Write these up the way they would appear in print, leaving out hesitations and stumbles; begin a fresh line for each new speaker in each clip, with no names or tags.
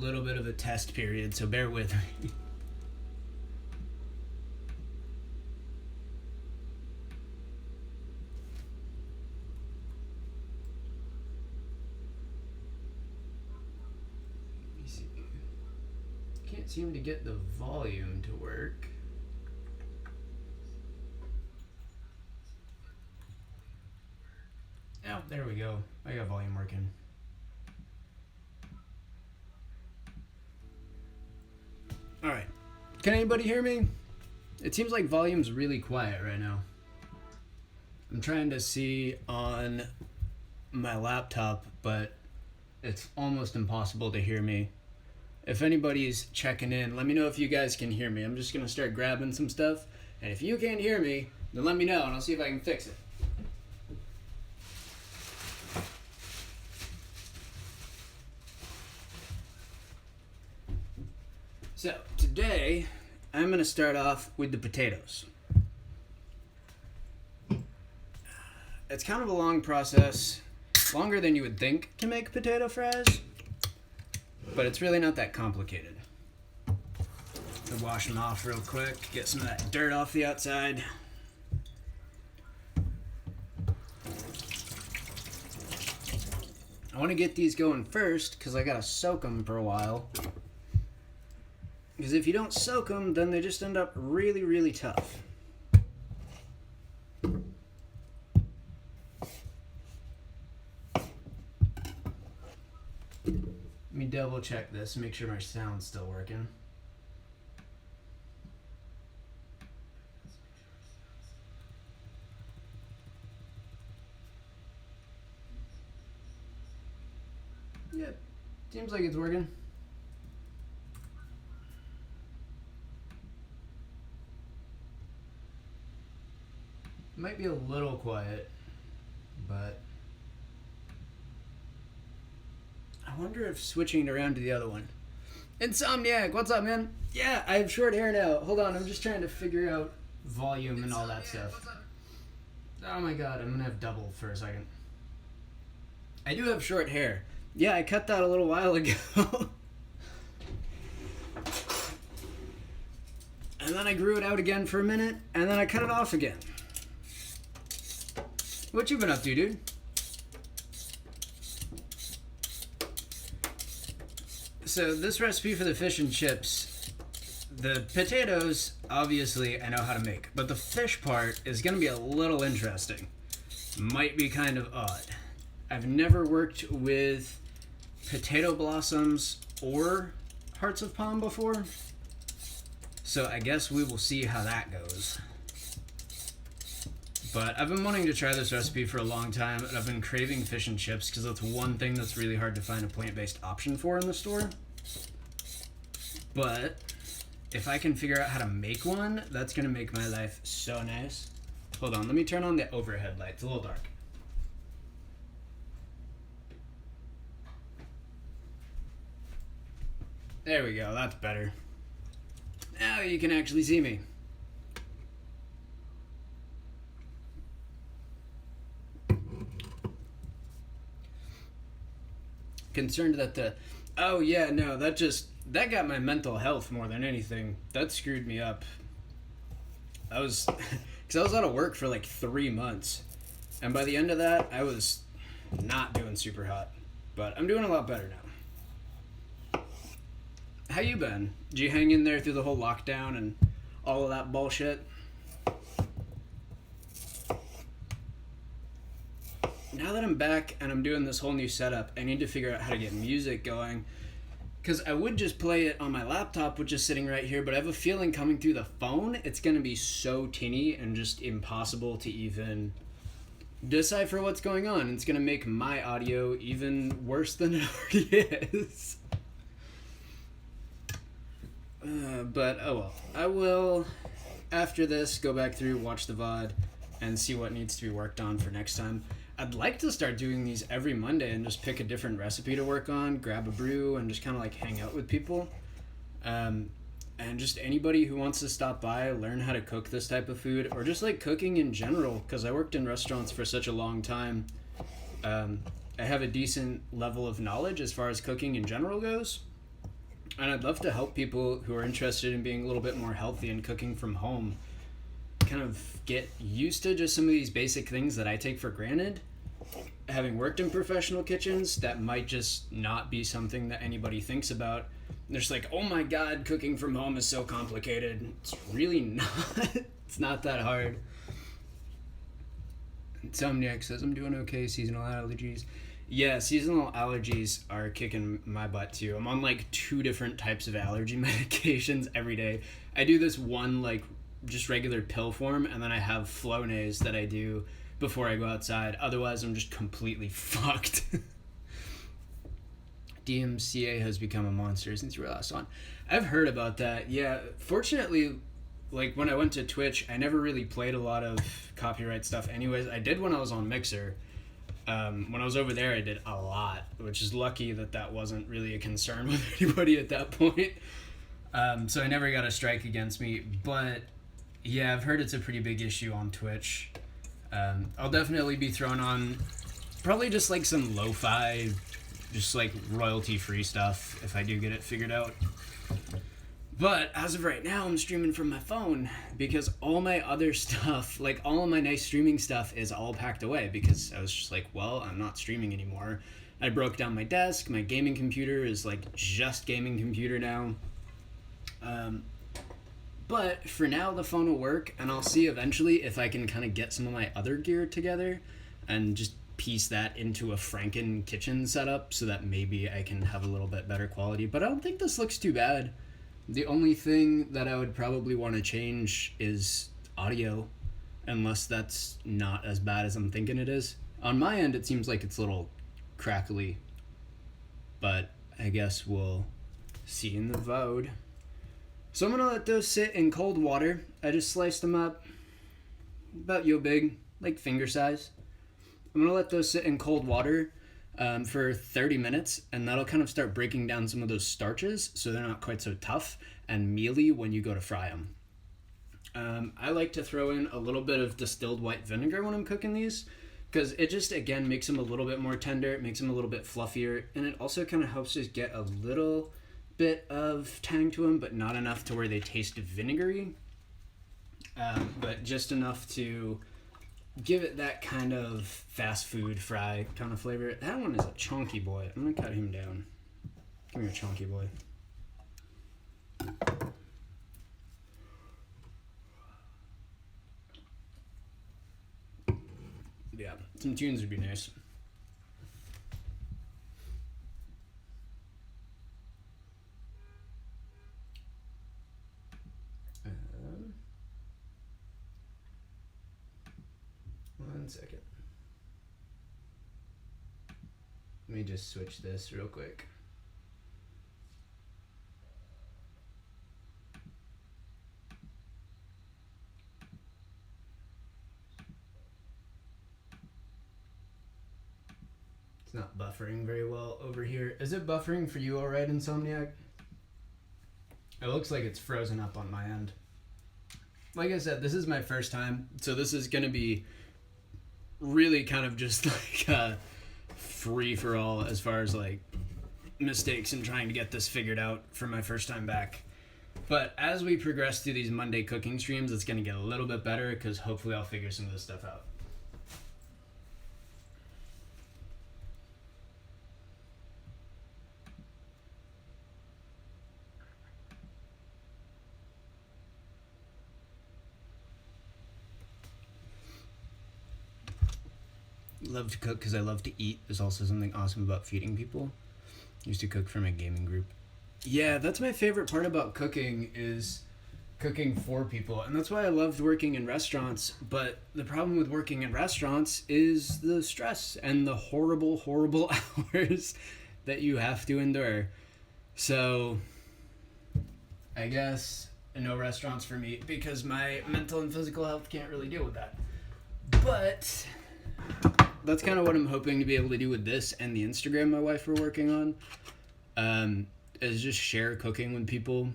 little bit of a test period, so bear with me. Let me see. Can't seem to get the volume to work. Oh, there we go. I got volume working. Alright. Can anybody hear me? It seems like volume's really quiet right now. I'm trying to see on my laptop, but it's almost impossible to hear me. If anybody's checking in, let me know if you guys can hear me. I'm just going to start grabbing some stuff, and if you can't hear me, then let me know, and I'll see if I can fix it. So, today, I'm going to start off with the potatoes. It's kind of a long process, longer than you would think to make potato fries, but it's really not that complicated. So wash them off real quick, get some of that dirt off the outside. I want to get these going first because I got to soak them for a while. Because if you don't soak them, then they just end up really, really tough. Let me double check this, make sure my sound's still working. Yep, seems like it's working. Might be a little quiet, but I wonder if switching it around to the other one. Insomniac, what's up, man? Yeah, I have short hair now. Hold on, I'm just trying to figure out volume and all that stuff. Oh my god, I'm gonna have double for a second. I do have short hair. Yeah, I cut that a little while ago. And then I grew it out again for a minute, and then I cut it off again. What you been up to, dude? So this recipe for the fish and chips, the potatoes, obviously I know how to make, but the fish part is going to be a little interesting. Might be kind of odd. I've never worked with potato blossoms or hearts of palm before, so I guess we will see how that goes. But I've been wanting to try this recipe for a long time, and I've been craving fish and chips because that's one thing that's really hard to find a plant-based option for in the store. But if I can figure out how to make one, that's going to make my life so nice. Hold on, let me turn on the overhead light. It's a little dark. There we go, that's better. Now you can actually see me. Concerned that that got my mental health more than anything. That screwed me up. Because I was out of work for like 3 months, and by the end of that I was not doing super hot, but I'm doing a lot better now. How you been? Did you hang in there through the whole lockdown and all of that bullshit? Now that I'm back and I'm doing this whole new setup, I need to figure out how to get music going. Because I would just play it on my laptop, which is sitting right here, but I have a feeling coming through the phone, it's going to be so tinny and just impossible to even decipher what's going on. It's going to make my audio even worse than it already is. But oh well. I will, after this, go back through, watch the VOD, and see what needs to be worked on for next time. I'd like to start doing these every Monday and just pick a different recipe to work on, grab a brew, and just kind of like hang out with people. And just anybody who wants to stop by, learn how to cook this type of food, or just like cooking in general, because I worked in restaurants for such a long time. I have a decent level of knowledge as far as cooking in general goes. And I'd love to help people who are interested in being a little bit more healthy and cooking from home kind of get used to just some of these basic things that I take for granted. Having worked in professional kitchens, that might just not be something that anybody thinks about. They're just like, oh my god, cooking from home is so complicated. It's really not. It's not that hard. Insomniac says, I'm doing okay, seasonal allergies. Yeah, seasonal allergies are kicking my butt too. I'm on like 2 different types of allergy medications every day. I do this one like just regular pill form, and then I have Flonase that I do before I go outside. Otherwise, I'm just completely fucked. DMCA has become a monster since you were last on. I've heard about that. Yeah, fortunately, like when I went to Twitch, I never really played a lot of copyright stuff anyways. I did when I was on Mixer. When I was over there, I did a lot, which is lucky that that wasn't really a concern with anybody at that point. So I never got a strike against me. But yeah, I've heard it's a pretty big issue on Twitch. I'll definitely be throwing on probably just like some lo-fi, just like royalty-free stuff if I do get it figured out. But as of right now, I'm streaming from my phone because all my other stuff, like all of my nice streaming stuff, is all packed away because I was just like, well, I'm not streaming anymore. I broke down my desk. My gaming computer is like just gaming computer now. But for now, the phone will work, and I'll see eventually if I can kind of get some of my other gear together and just piece that into a Franken kitchen setup so that maybe I can have a little bit better quality. But I don't think this looks too bad. The only thing that I would probably want to change is audio, unless that's not as bad as I'm thinking it is. On my end, it seems like it's a little crackly, but I guess we'll see in the VOD. So I'm going to let those sit in cold water. I just sliced them up about yo big, like finger size. I'm going to let those sit in cold water for 30 minutes, and that'll kind of start breaking down some of those starches so they're not quite so tough and mealy when you go to fry them. I like to throw in a little bit of distilled white vinegar when I'm cooking these because it just, again, makes them a little bit more tender, it makes them a little bit fluffier, and it also kind of helps us get a little bit of tang to them, but not enough to where they taste vinegary, but just enough to give it that kind of fast food fry kind of flavor. That one is a chunky boy. I'm gonna cut him down. Come here, chunky boy. Yeah, some tunes would be nice. One second. Let me just switch this real quick. It's not buffering very well over here. Is it buffering for you alright, Insomniac? It looks like it's frozen up on my end. Like I said, this is my first time, so this is going to be really kind of just like a free-for-all as far as like mistakes and trying to get this figured out for my first time back. But as we progress through these Monday cooking streams, it's going to get a little bit better because hopefully I'll figure some of this stuff out. Love to cook because I love to eat. There's also something awesome about feeding people. I used to cook for my gaming group. Yeah, that's my favorite part about cooking is cooking for people. And that's why I loved working in restaurants. But the problem with working in restaurants is the stress and the horrible, horrible hours that you have to endure. So I guess no restaurants for me because my mental and physical health can't really deal with that. But that's kind of what I'm hoping to be able to do with this and the Instagram my wife we're working on, is just share cooking with people.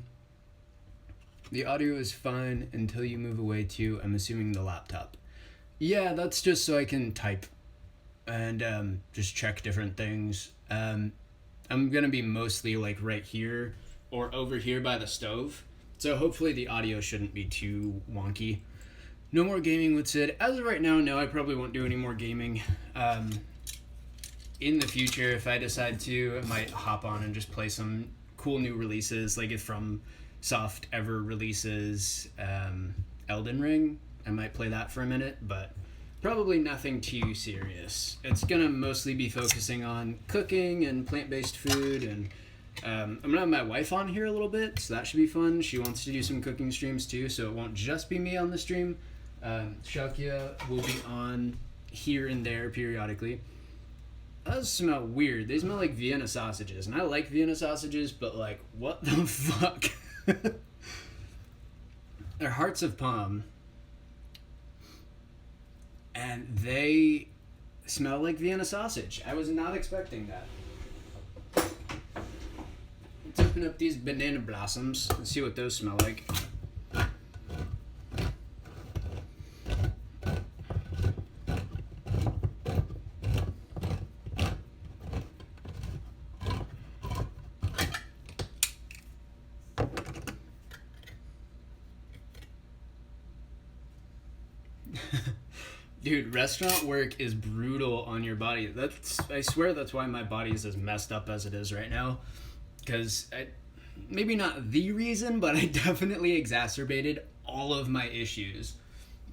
The audio is fine until you move away to, I'm assuming, the laptop. Yeah, that's just so I can type and just check different things. I'm going to be mostly like right here or over here by the stove. So hopefully the audio shouldn't be too wonky. No more gaming with Sid. As of right now, no, I probably won't do any more gaming. In the future, if I decide to, I might hop on and just play some cool new releases, like if From Soft ever releases Elden Ring, I might play that for a minute, but probably nothing too serious. It's gonna mostly be focusing on cooking and plant-based food, and I'm gonna have my wife on here a little bit, so that should be fun. She wants to do some cooking streams too, so it won't just be me on the stream. Shakya will be on here and there periodically. Those smell weird. They smell like Vienna sausages, and I like Vienna sausages, but like, what the fuck? They're hearts of palm, and they smell like Vienna sausage. I was not expecting that. Let's open up these banana blossoms and see what those smell like. Dude, restaurant work is brutal on your body. I swear that's why my body is as messed up as it is right now. Because maybe not the reason, but I definitely exacerbated all of my issues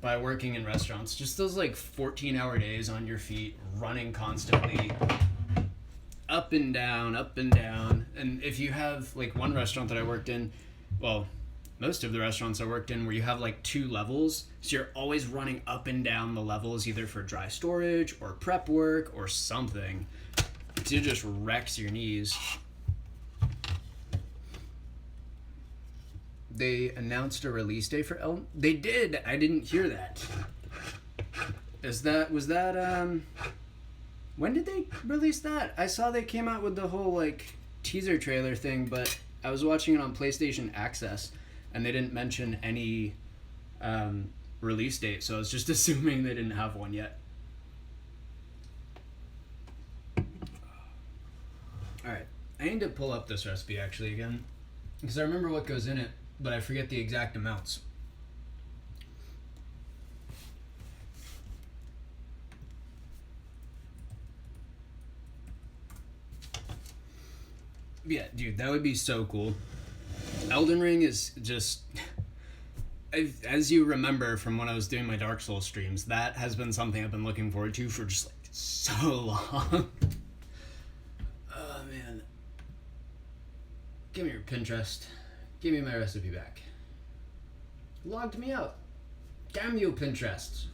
by working in restaurants. Just those like 14-hour days on your feet, running constantly, up and down, up and down. And if you have like one restaurant that I worked in, well, most of the restaurants I worked in where you have like 2 levels, so you're always running up and down the levels either for dry storage or prep work or something. It just wrecks your knees. They announced a release date for Elden. They did. I didn't hear that. When did they release that? I saw they came out with the whole like teaser trailer thing, but I was watching it on PlayStation Access, and they didn't mention any release date, so I was just assuming they didn't have one yet. Alright, I need to pull up this recipe actually again, because I remember what goes in it, but I forget the exact amounts. Yeah, dude, that would be so cool. Elden Ring is just... as you remember from when I was doing my Dark Souls streams, that has been something I've been looking forward to for just like so long. Oh, man. Give me your Pinterest. Give me my recipe back. Logged me out. Damn you, Pinterest.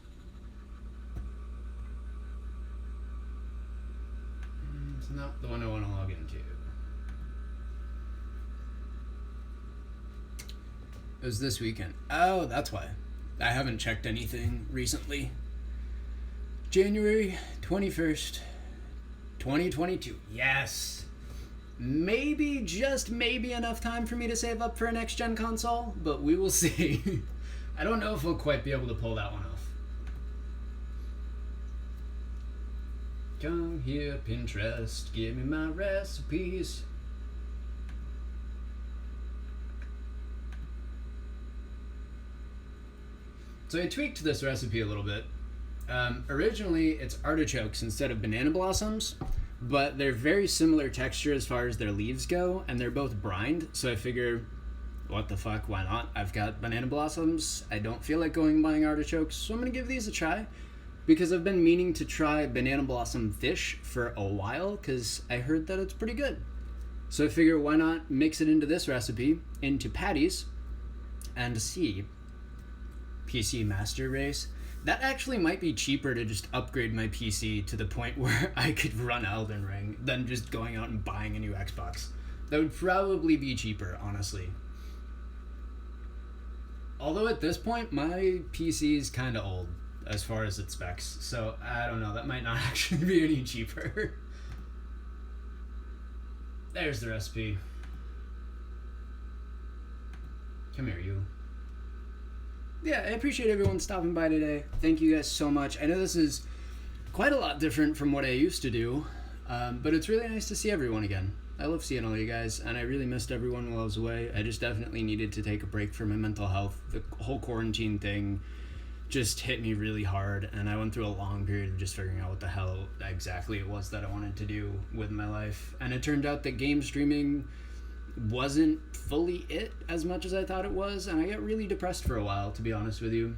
It's not the one I want to log into. It was this weekend. Oh, that's why. I haven't checked anything recently. January 21st, 2022. Yes. Maybe, just maybe enough time for me to save up for a next-gen console, but we will see. I don't know if we'll quite be able to pull that one off. Come here, Pinterest, give me my recipes. So I tweaked this recipe a little bit. Originally, it's artichokes instead of banana blossoms, but they're very similar texture as far as their leaves go, and they're both brined, so I figure, what the fuck, why not? I've got banana blossoms, I don't feel like going and buying artichokes, so I'm gonna give these a try, because I've been meaning to try banana blossom fish for a while, because I heard that it's pretty good. So I figure, why not mix it into this recipe, into patties, and see. PC Master Race. That actually might be cheaper to just upgrade my PC to the point where I could run Elden Ring than just going out and buying a new Xbox. That would probably be cheaper, honestly. Although at this point, my PC is kind of old as far as its specs, so I don't know, that might not actually be any cheaper. There's the recipe. Come here, you. Yeah, I appreciate everyone stopping by today. Thank you guys so much. I know this is quite a lot different from what I used to do, but it's really nice to see everyone again. I love seeing all you guys, and I really missed everyone while I was away. I just definitely needed to take a break from my mental health. The whole quarantine thing just hit me really hard, and I went through a long period of just figuring out what the hell exactly it was that I wanted to do with my life. And it turned out that game streaming wasn't fully it as much as I thought it was, and I got really depressed for a while, to be honest with you.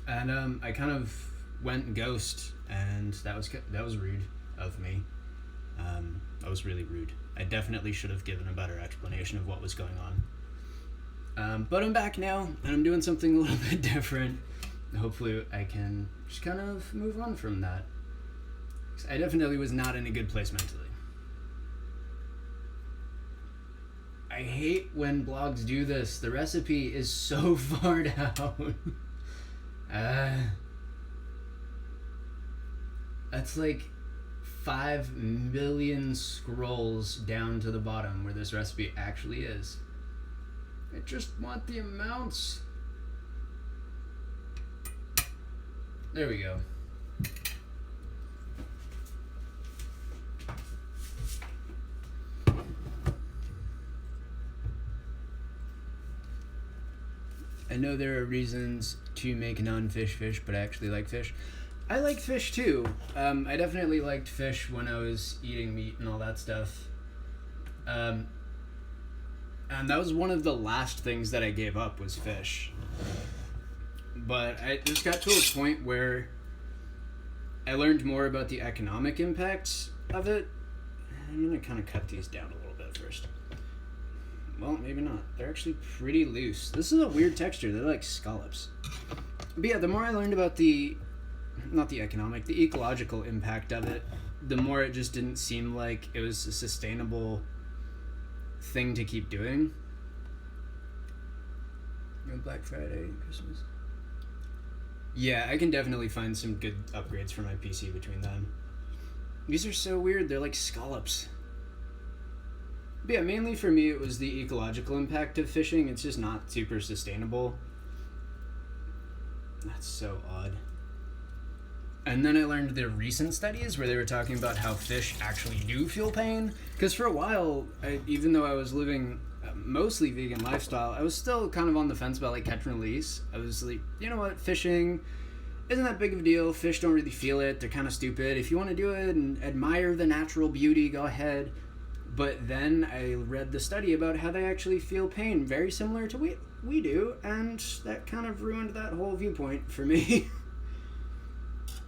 And I kind of went ghost, and that was rude of me. That was really rude. I definitely should have given a better explanation of what was going on. But I'm back now, and I'm doing something a little bit different. Hopefully I can just kind of move on from that. I definitely was not in a good place mentally. I hate when blogs do this. The recipe is so far down. That's like 5 million scrolls down to the bottom where this recipe actually is. I just want the amounts. There we go. I know there are reasons to make non-fish fish, but I actually like fish. I like fish too. I definitely liked fish when I was eating meat and all that stuff. And that was one of the last things that I gave up was fish. But I just got to a point where I learned more about the economic impacts of it. I'm going to kind of cut these down a little bit first. Well, maybe not. They're actually pretty loose. This is a weird texture. They're like scallops. But yeah, the more I learned about the ecological impact of it, the more it just didn't seem like it was a sustainable thing to keep doing. Black Friday, Christmas. Yeah, I can definitely find some good upgrades for my PC between them. These are so weird. They're like scallops. But yeah, mainly for me it was the ecological impact of fishing. It's just not super sustainable. That's so odd. And then I learned the recent studies where they were talking about how fish actually do feel pain. Because for a while, even though I was living mostly vegan lifestyle, I was still kind of on the fence about like catch and release. I was like, you know what, fishing isn't that big of a deal. Fish don't really feel it. They're kind of stupid. If you want to do it and admire the natural beauty, go ahead. But then I read the study about how they actually feel pain, very similar to we do, and that kind of ruined that whole viewpoint for me.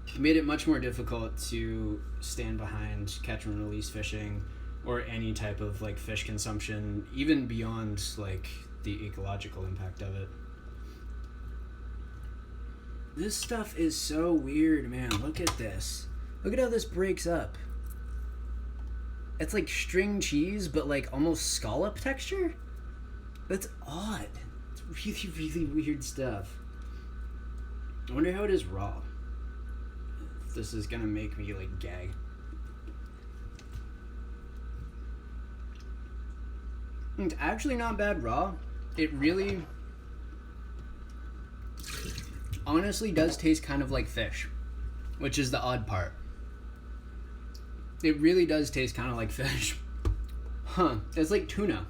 It made it much more difficult to stand behind catch and release fishing or any type of like fish consumption, even beyond like the ecological impact of it. This stuff is so weird, man. Look at this. Look at how this breaks up. It's like string cheese, but like almost scallop texture. That's odd. It's really, really weird stuff. I wonder how it is raw. If this is gonna make me like gag. It's actually not bad raw. It really honestly does taste kind of like fish, which is the odd part. It really does taste kind of like fish. Huh. It's like tuna.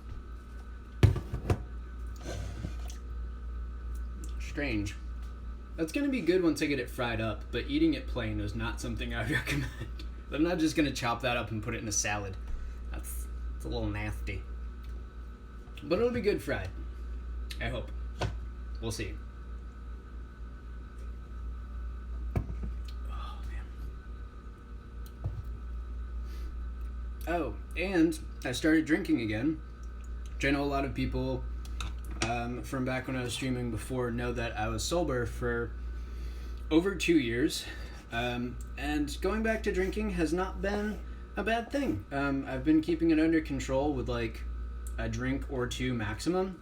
Strange. That's going to be good once I get it fried up, but eating it plain is not something I would recommend. I'm not just going to chop that up and put it in a salad. That's a little nasty. But it'll be good fried. I hope. We'll see. Oh, and I started drinking again, which I know a lot of people from back when I was streaming before know that I was sober for over 2 years, and going back to drinking has not been a bad thing. I've been keeping it under control with like a drink or two maximum,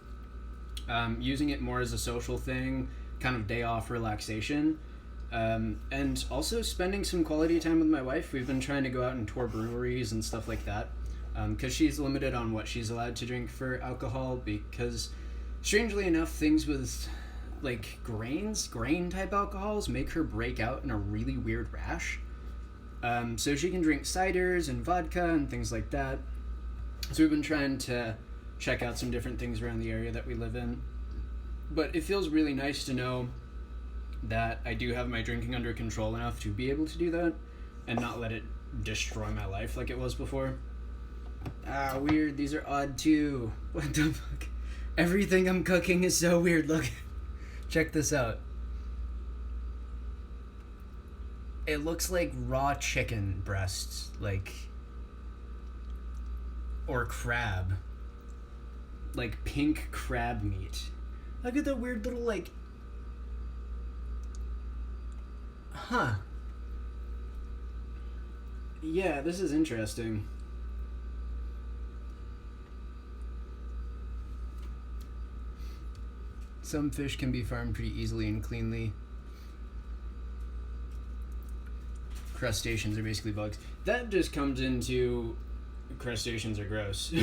using it more as a social thing, kind of day off relaxation. And also spending some quality time with my wife. We've been trying to go out and tour breweries and stuff like that, because she's limited on what she's allowed to drink for alcohol, because strangely enough things with like grain type alcohols make her break out in a really weird rash. So she can drink ciders and vodka and things like that, So we've been trying to check out some different things around the area that we live in. But it feels really nice to know that I do have my drinking under control enough to be able to do that and not let it destroy my life like it was before. Ah, weird. These are odd too. What the fuck? Everything I'm cooking is so weird. Look. Check this out. It looks like raw chicken breasts, like, or crab. Like pink crab meat. Look at the weird little, like, huh. Yeah, this is interesting. Some fish can be farmed pretty easily and cleanly. Crustaceans are basically bugs. That just comes into crustaceans are gross.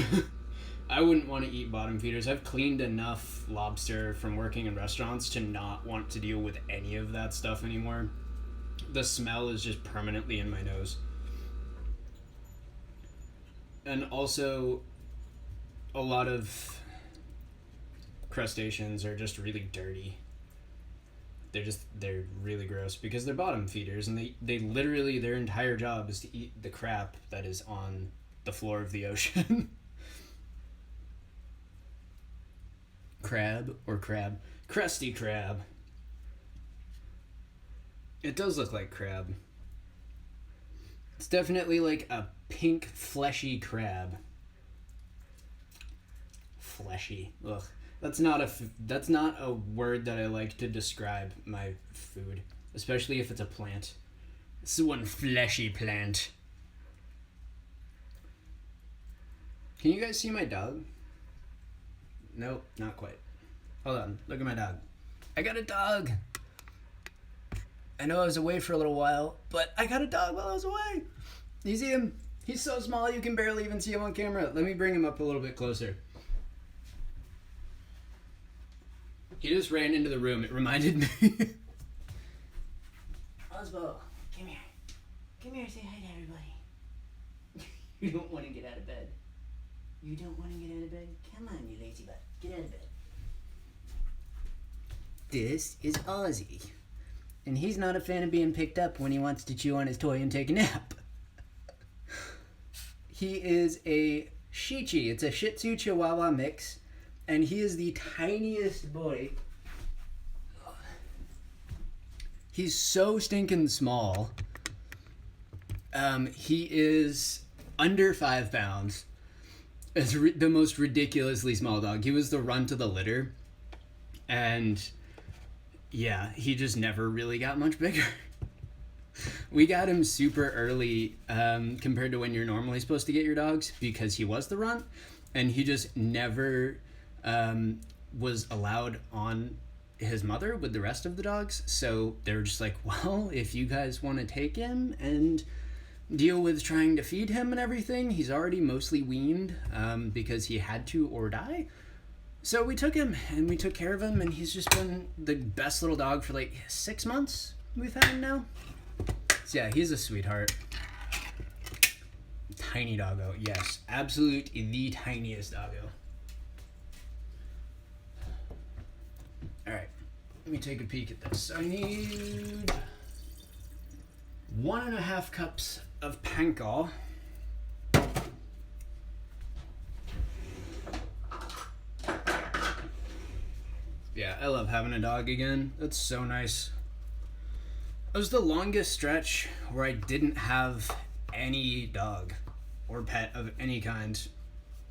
I wouldn't want to eat bottom feeders. I've cleaned enough lobster from working in restaurants to not want to deal with any of that stuff anymore. The smell is just permanently in my nose. And also, a lot of crustaceans are just really dirty. They're really gross because they're bottom feeders, and they literally, their entire job is to eat the crap that is on the floor of the ocean. Crab or crab? Krusty Krab. It does look like crab. It's definitely like a pink fleshy crab. Fleshy. Ugh. That's not a word that I like to describe my food, especially if it's a plant. This is one fleshy plant. Can you guys see my dog? Nope, not quite. Hold on, look at my dog. I got a dog. I know I was away for a little while, but I got a dog while I was away. You see him? He's so small you can barely even see him on camera. Let me bring him up a little bit closer. He just ran into the room. It reminded me. Osbo, come here. Come here, say hi to everybody. You don't want to get out of bed. You don't want to get out of bed? Come on, you lazy butt. Get out of bed. This is Ozzy. And he's not a fan of being picked up when he wants to chew on his toy and take a nap. He is a Shih Tzu. It's a Shih Tzu Chihuahua mix. And he is the tiniest boy. He's so stinking small. He is under 5 pounds. It's the most ridiculously small dog. He was the runt of the litter. And yeah, he just never really got much bigger. We got him super early compared to when you're normally supposed to get your dogs because he was the runt. And he just never was allowed on his mother with the rest of the dogs. So they were just like, well, if you guys want to take him and deal with trying to feed him and everything, he's already mostly weaned because he had to or die. So we took him and we took care of him, and he's just been the best little dog for like 6 months we've had him now. So yeah, he's a sweetheart. Tiny doggo, yes. Absolute the tiniest doggo. Alright, let me take a peek at this. I need 1.5 cups of panko. Yeah, I love having a dog again. That's so nice. It was the longest stretch where I didn't have any dog or pet of any kind.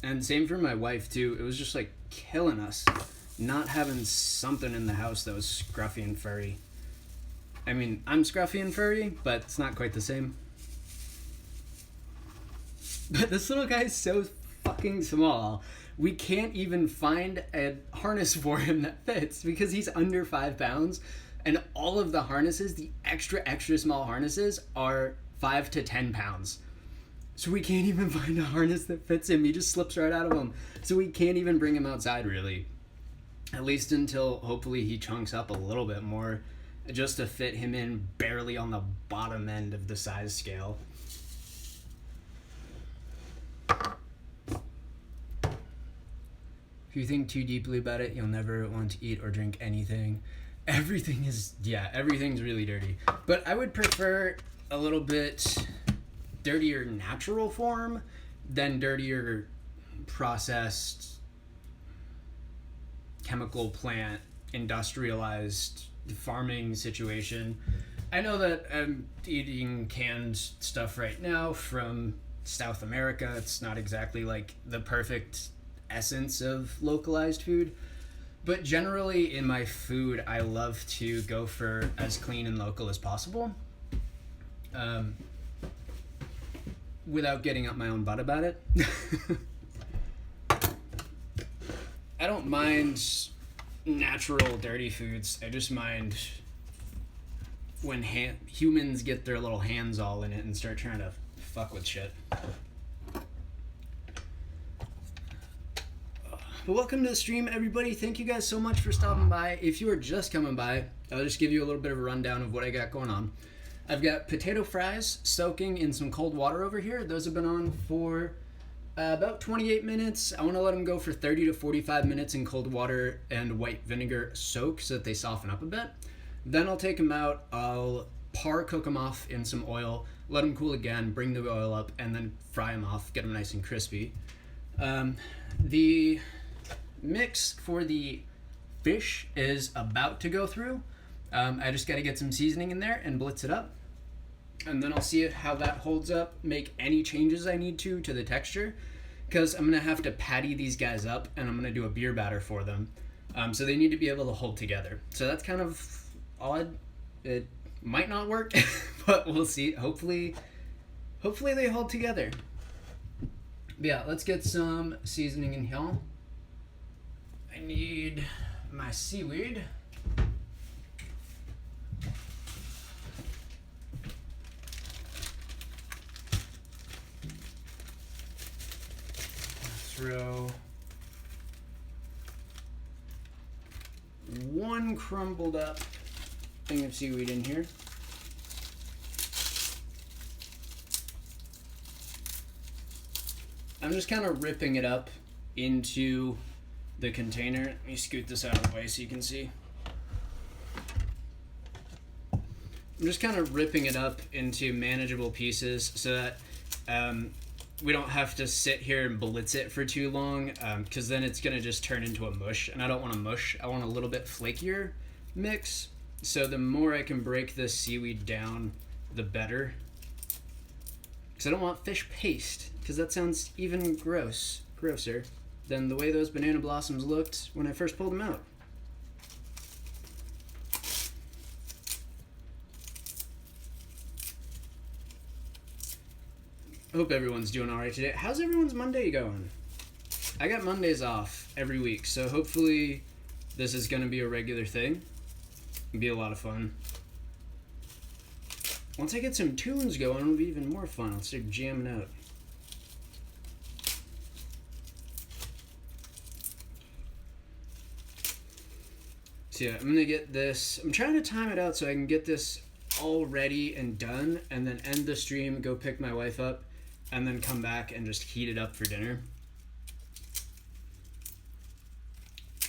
And same for my wife too. It was just like killing us not having something in the house that was scruffy and furry. I mean, I'm scruffy and furry, but it's not quite the same. But this little guy is so fucking small. We can't even find a harness for him that fits because he's under 5 pounds. And all of the harnesses, the extra small harnesses, are 5 to 10 pounds. So we can't even find a harness that fits him. He just slips right out of him. So we can't even bring him outside, really. At least until hopefully he chunks up a little bit more, just to fit him in barely on the bottom end of the size scale. If you think too deeply about it, you'll never want to eat or drink anything. Everything's really dirty. But I would prefer a little bit dirtier natural form than dirtier processed chemical plant industrialized farming situation. I know that I'm eating canned stuff right now from South America. It's not exactly like the perfect essence of localized food, but generally in my food I love to go for as clean and local as possible, without getting up my own butt about it. I don't mind natural dirty foods. I just mind when humans get their little hands all in it and start trying to fuck with shit. But welcome to the stream, everybody. Thank you guys so much for stopping by. If you are just coming by, I'll just give you a little bit of a rundown of what I got going on. I've got potato fries soaking in some cold water over here. Those have been on for about 28 minutes. I want to let them go for 30 to 45 minutes in cold water and white vinegar soak so that they soften up a bit. Then I'll take them out. I'll cook them off in some oil, let them cool again, bring the oil up, and then fry them off, get them nice and crispy. The mix for the fish is about to go through. I just got to get some seasoning in there and blitz it up. And then I'll see how that holds up, make any changes I need to the texture, because I'm going to have to patty these guys up, and I'm going to do a beer batter for them. So they need to be able to hold together. So that's kind of odd. It might not work, but we'll see. Hopefully they hold together. But yeah, let's get some seasoning in here. I need my seaweed. Throw one crumbled up thing of seaweed in here. I'm just kind of ripping it up into the container. Let me scoot this out of the way so you can see. I'm just kind of ripping it up into manageable pieces so that we don't have to sit here and blitz it for too long, because then it's going to just turn into a mush, and I don't want a mush. I want a little bit flakier mix, so the more I can break this seaweed down, the better. Because I don't want fish paste, because that sounds even grosser than the way those banana blossoms looked when I first pulled them out. I hope everyone's doing alright today. How's everyone's Monday going? I got Mondays off every week, so hopefully this is going to be a regular thing. It'll be a lot of fun. Once I get some tunes going, it'll be even more fun. I'll start jamming out. So yeah, I'm going to get this. I'm trying to time it out so I can get this all ready and done, and then end the stream, go pick my wife up, and then come back and just heat it up for dinner.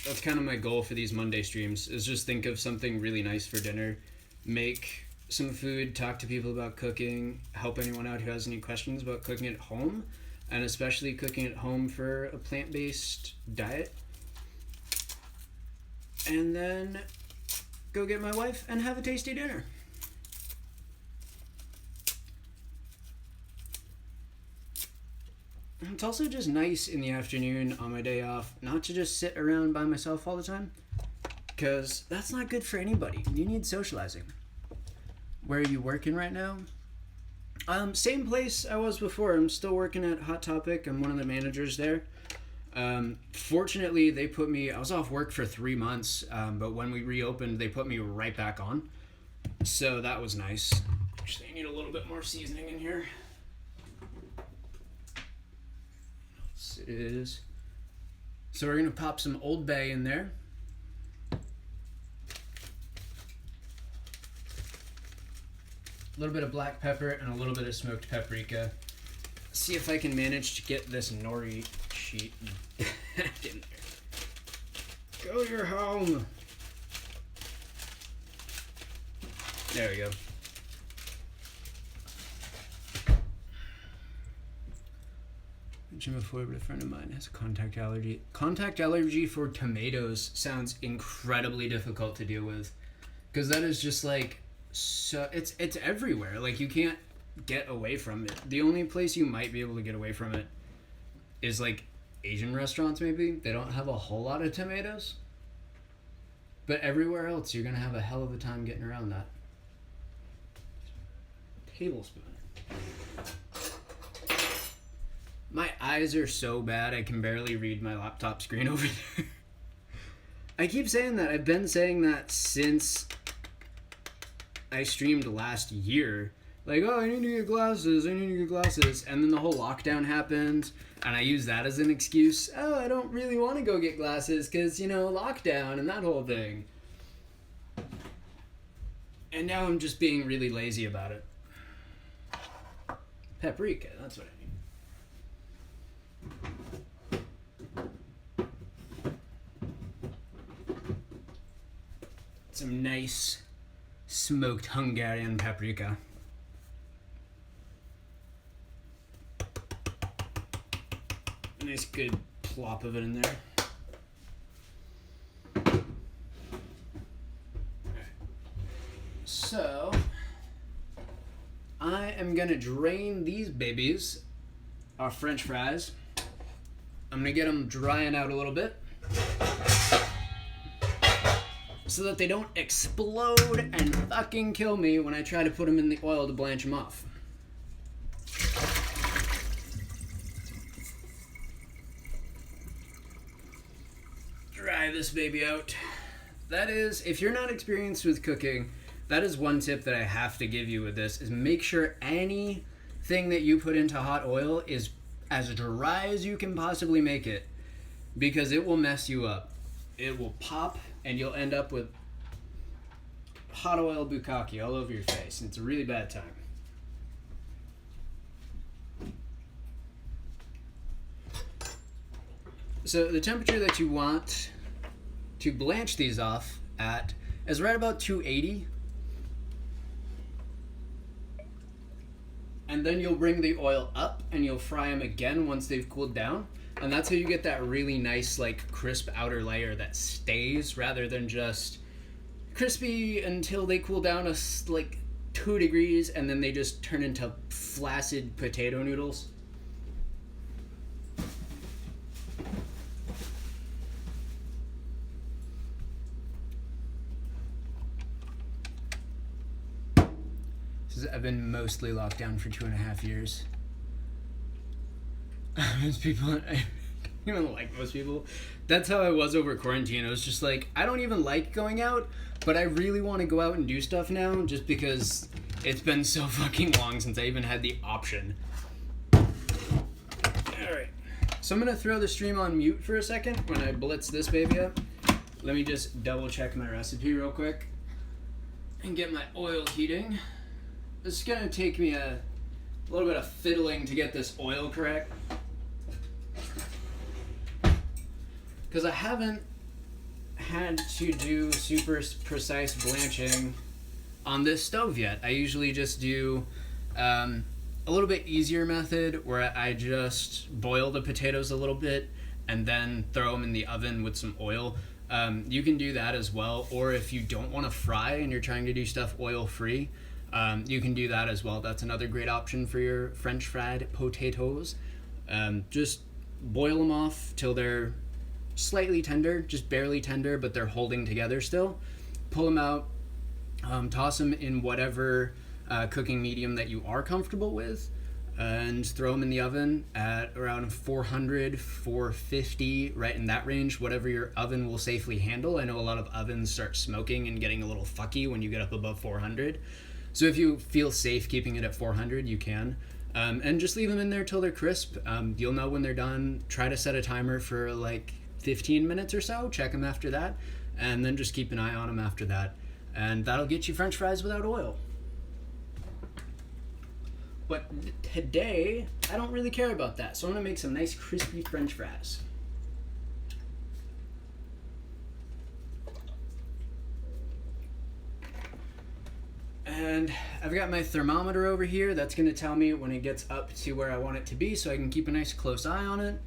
That's kind of my goal for these Monday streams, is just think of something really nice for dinner, make some food, talk to people about cooking, help anyone out who has any questions about cooking at home, and especially cooking at home for a plant-based diet. And then go get my wife and have a tasty dinner. It's also just nice in the afternoon on my day off not to just sit around by myself all the time, because that's not good for anybody. You need socializing. Where are you working right now? Same place I was before. I'm still working at Hot Topic. I'm one of the managers there. Fortunately, I was off work for 3 months, but when we reopened, they put me right back on. So that was nice. Actually, I need a little bit more seasoning in here. It is. So we're going to pop some Old Bay in there. A little bit of black pepper and a little bit of smoked paprika. See if I can manage to get this nori sheet back in there. Show your home. There we go. Mentioned before, but a friend of mine has a contact allergy. Contact allergy for tomatoes sounds incredibly difficult to deal with, because that is just like so. It's everywhere. Like you can't get away from it. The only place you might be able to get away from it is like Asian restaurants. Maybe they don't have a whole lot of tomatoes, but everywhere else you're gonna have a hell of a time getting around that. Tablespoon. My eyes are so bad I can barely read my laptop screen over there. I keep saying that. I've been saying that since I streamed last year. Like, oh, I need to get glasses, and then the whole lockdown happened, and I use that as an excuse. Oh, I don't really want to go get glasses because, lockdown and that whole thing. And now I'm just being really lazy about it. Paprika, that's what I need. Some nice smoked Hungarian paprika. A nice good plop of it in there. So, I am gonna drain these babies, our French fries. I'm gonna get them drying out a little bit, so that they don't explode and fucking kill me when I try to put them in the oil to blanch them off. Dry this baby out. That is, if you're not experienced with cooking, that is one tip that I have to give you with this, is make sure anything that you put into hot oil is as dry as you can possibly make it, because it will mess you up. It will pop, and you'll end up with hot oil bukkake all over your face. And it's a really bad time. So the temperature that you want to blanch these off at is right about 280. And then you'll bring the oil up and you'll fry them again once they've cooled down. And that's how you get that really nice, like, crisp outer layer that stays, rather than just crispy until they cool down like 2 degrees and then they just turn into flaccid potato noodles. I've been mostly locked down for 2.5 years. Most people, I don't even like most people. That's how I was over quarantine. I was just like, I don't even like going out, but I really want to go out and do stuff now, just because it's been so fucking long since I even had the option. Alright, so I'm going to throw the stream on mute for a second when I blitz this baby up. Let me just double check my recipe real quick and get my oil heating. This is going to take me a little bit of fiddling to get this oil correct, because I haven't had to do super precise blanching on this stove yet. I usually just do a little bit easier method where I just boil the potatoes a little bit and then throw them in the oven with some oil. You can do that as well, or if you don't want to fry and you're trying to do stuff oil free, you can do that as well. That's another great option for your French fried potatoes. Just boil them off till they're slightly tender, just barely tender, but they're holding together still. Pull them out, toss them in whatever cooking medium that you are comfortable with, and throw them in the oven at around 400, 450, right in that range, whatever your oven will safely handle. I know a lot of ovens start smoking and getting a little fucky when you get up above 400. So if you feel safe keeping it at 400, you can. And just leave them in there till they're crisp. You'll know when they're done. Try to set a timer for like 15 minutes or so. Check them after that. And then just keep an eye on them after that. And that'll get you French fries without oil. But today, I don't really care about that. So I'm going to make some nice crispy French fries. And I've got my thermometer over here. That's going to tell me when it gets up to where I want it to be so I can keep a nice close eye on it.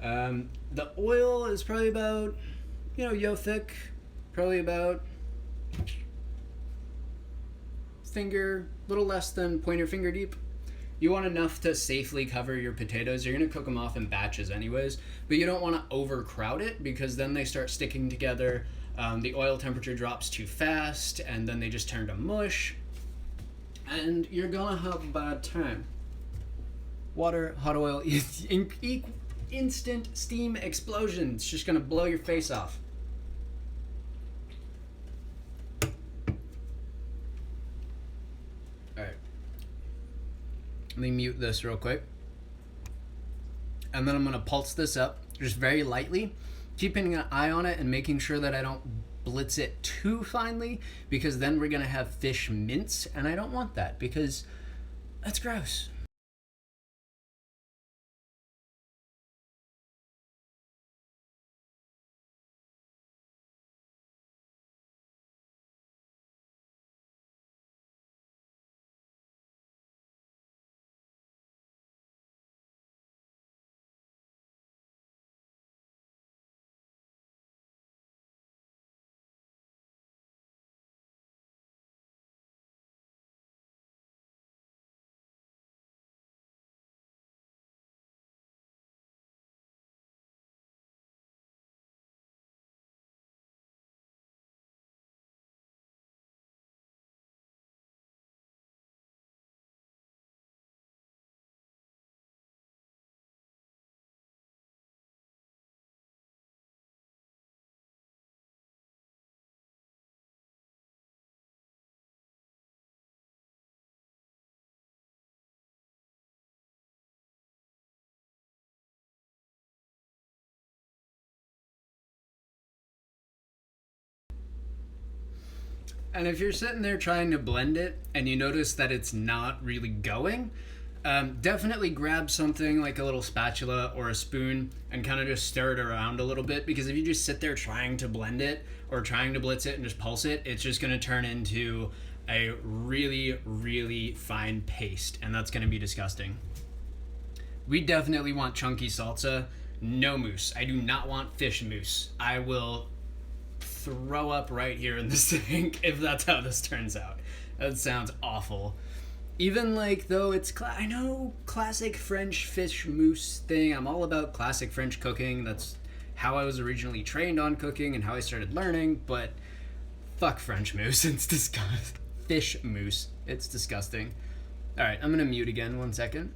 The oil is probably about, yo thick, probably about little less than pointer finger deep. You want enough to safely cover your potatoes. You're going to cook them off in batches anyways, but you don't want to overcrowd it because then they start sticking together. The oil temperature drops too fast and then they just turn to mush and you're going to have a bad time. Water, hot oil, instant steam explosion. It's just going to blow your face off. Alright. Let me mute this real quick. And then I'm going to pulse this up just very lightly, keeping an eye on it and making sure that I don't blitz it too finely because then we're going to have fish mince and I don't want that because that's gross. And if you're sitting there trying to blend it and you notice that it's not really going, definitely grab something like a little spatula or a spoon and kind of just stir it around a little bit, because if you just sit there trying to blend it or trying to blitz it and just pulse it, it's just going to turn into a really, really fine paste, and that's going to be disgusting. We definitely want chunky salsa, no mousse. I do not want fish mousse. I will throw up right here in the sink if that's how this turns out. That sounds awful. Even though it's I know classic French fish mousse thing. I'm all about classic French cooking. That's how I was originally trained on cooking and how I started learning, but fuck French mousse. It's disgusting. Fish mousse. It's disgusting. All right, I'm gonna mute again 1 second.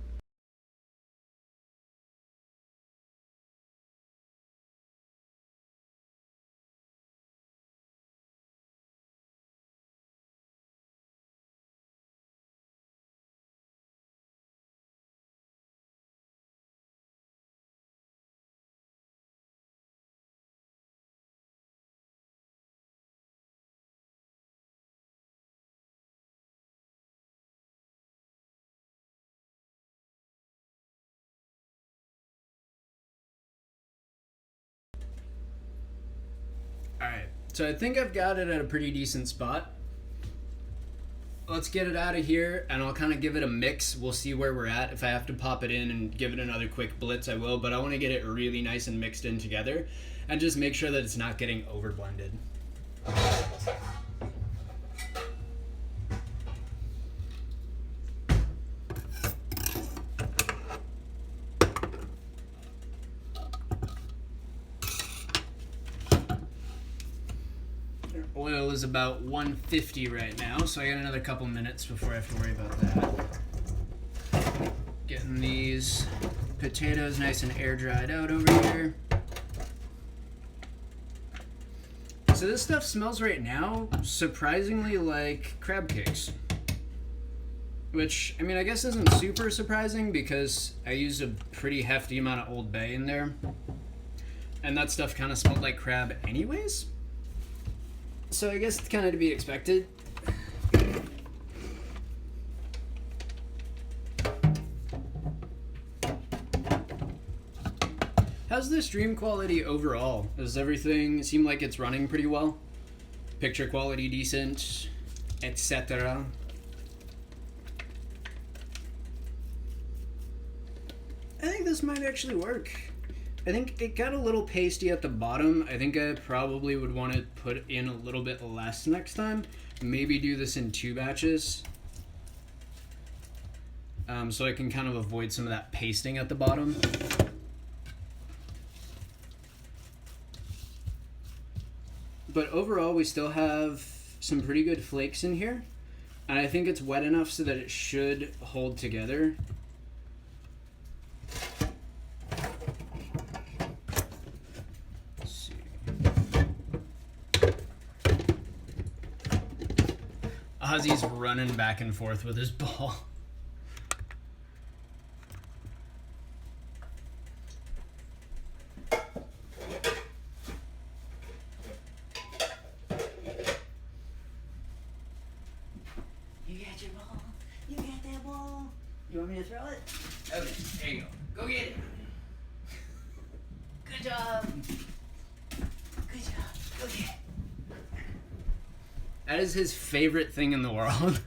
Alright, so I think I've got it at a pretty decent spot. Let's get it out of here and I'll kind of give it a mix. We'll see where we're at. If I have to pop it in and give it another quick blitz, I will, but I want to get it really nice and mixed in together and just make sure that it's not getting over blended. Oil is about 150 right now, so I got another couple minutes before I have to worry about that. Getting these potatoes nice and air dried out over here. So this stuff smells right now surprisingly like crab cakes. Which, I mean, I guess isn't super surprising because I used a pretty hefty amount of Old Bay in there. And that stuff kind of smelled like crab anyways. So I guess it's kind of to be expected. How's the stream quality overall? Does everything seem like it's running pretty well? Picture quality decent, etc. I think this might actually work. I think it got a little pasty at the bottom. I think I probably would want to put in a little bit less next time. Maybe do this in 2 batches. So I can kind of avoid some of that pasting at the bottom. But overall, we still have some pretty good flakes in here. And I think it's wet enough so that it should hold together. Let's see. Ozzy's running back and forth with his ball.
You want me to throw it?
Okay, there you go. Go get it.
Good job. Good job. Go get it.
That is his favorite thing in the world.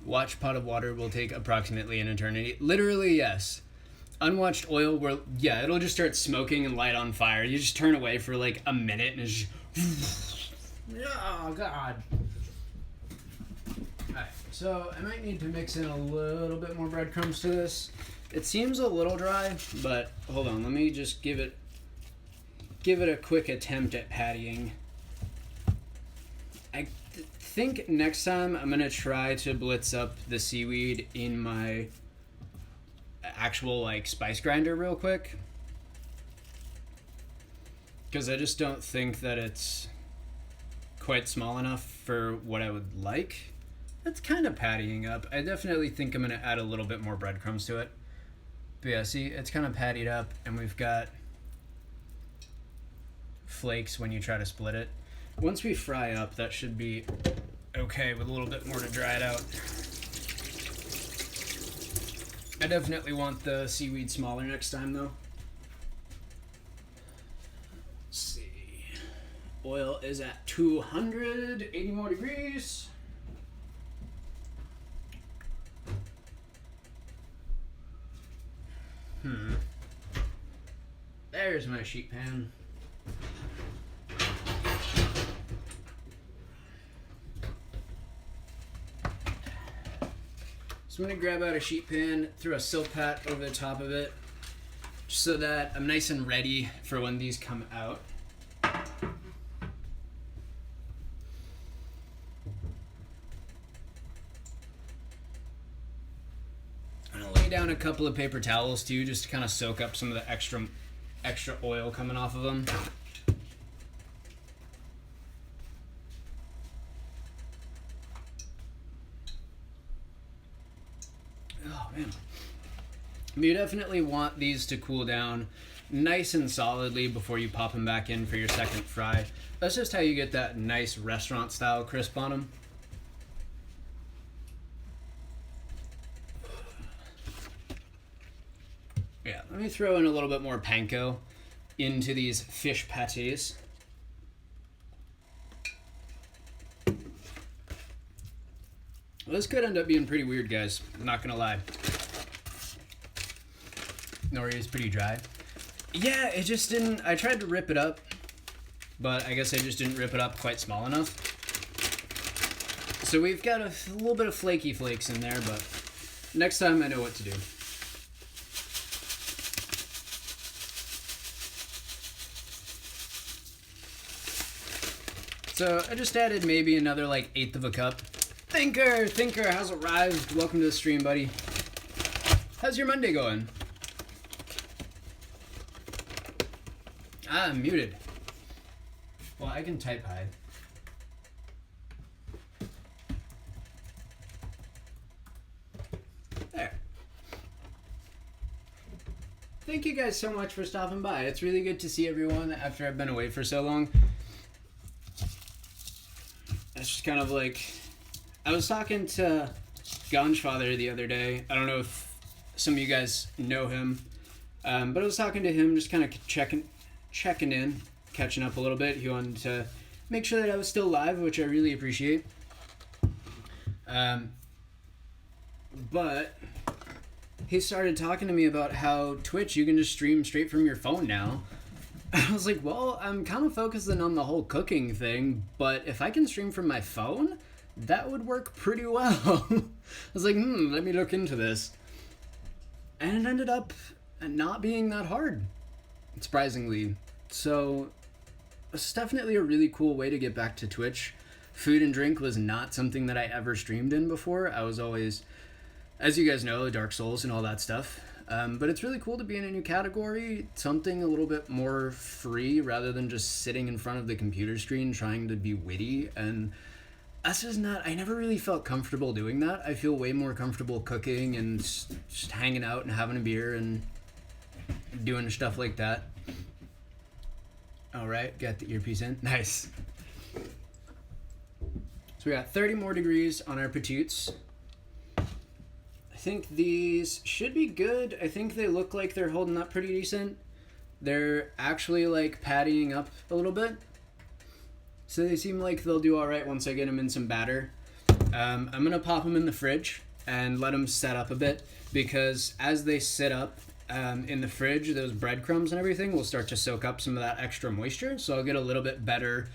Watch pot of water will take approximately an eternity. Literally, yes. Unwatched oil will, yeah, it'll just start smoking and light on fire. You just turn away for like a minute and it's just... Oh, God. Alright, so I might need to mix in a little bit more breadcrumbs to this. It seems a little dry, but hold on, let me just give it a quick attempt at pattying. I think next time I'm going to try to blitz up the seaweed in my actual like spice grinder real quick. Because I just don't think that it's quite small enough for what I would like. It's kind of pattying up. I definitely think I'm going to add a little bit more breadcrumbs to it. But yeah, see, it's kind of pattied up, and we've got flakes when you try to split it. Once we fry up, that should be okay with a little bit more to dry it out. I definitely want the seaweed smaller next time, though. Let's see. Oil is at 280 more degrees. There's my sheet pan. So I'm going to grab out a sheet pan, throw a silk pat over the top of it, just so that I'm nice and ready for when these come out. I'm going to lay down a couple of paper towels too, just to kind of soak up some of the extra oil coming off of them. Oh man. You definitely want these to cool down nice and solidly before you pop them back in for your second fry. That's just how you get that nice restaurant style crisp on them. Yeah, let me throw in a little bit more panko into these fish patties. Well, this could end up being pretty weird, guys. I'm not gonna lie. Nori is pretty dry. Yeah, it just didn't... I tried to rip it up, but I guess I just didn't rip it up quite small enough. So we've got a little bit of flaky flakes in there, but next time I know what to do. So I just added maybe another like 1/8 of a cup. Thinker has arrived. Welcome to the stream, buddy. How's your Monday going? I'm muted. Well, I can type hide. There. Thank you guys so much for stopping by. It's really good to see everyone after I've been away for so long. It's just kind of like... I was talking to Ganjfather the other day. I don't know if some of you guys know him. But I was talking to him, just kind of checking in, catching up a little bit. He wanted to make sure that I was still live, which I really appreciate. But he started talking to me about how Twitch, you can just stream straight from your phone now. I was like, well, I'm kind of focusing on the whole cooking thing, but if I can stream from my phone, that would work pretty well. I was like, let me look into this. And it ended up not being that hard, surprisingly. So it's definitely a really cool way to get back to Twitch. Food and drink was not something that I ever streamed in before. I was always, as you guys know, Dark Souls and all that stuff. But it's really cool to be in a new category, something a little bit more free rather than just sitting in front of the computer screen trying to be witty. And that's just not, I never really felt comfortable doing that. I feel way more comfortable cooking and just hanging out and having a beer and doing stuff like that. All right, got the earpiece in. Nice. So we got 30 more degrees on our Petits. I think these should be good. I think they look like they're holding up pretty decent. They're actually like pattying up a little bit. So they seem like they'll do all right once I get them in some batter. I'm going to pop them in the fridge and let them set up a bit, because as they sit up in the fridge, those breadcrumbs and everything will start to soak up some of that extra moisture. So I'll get a little bit better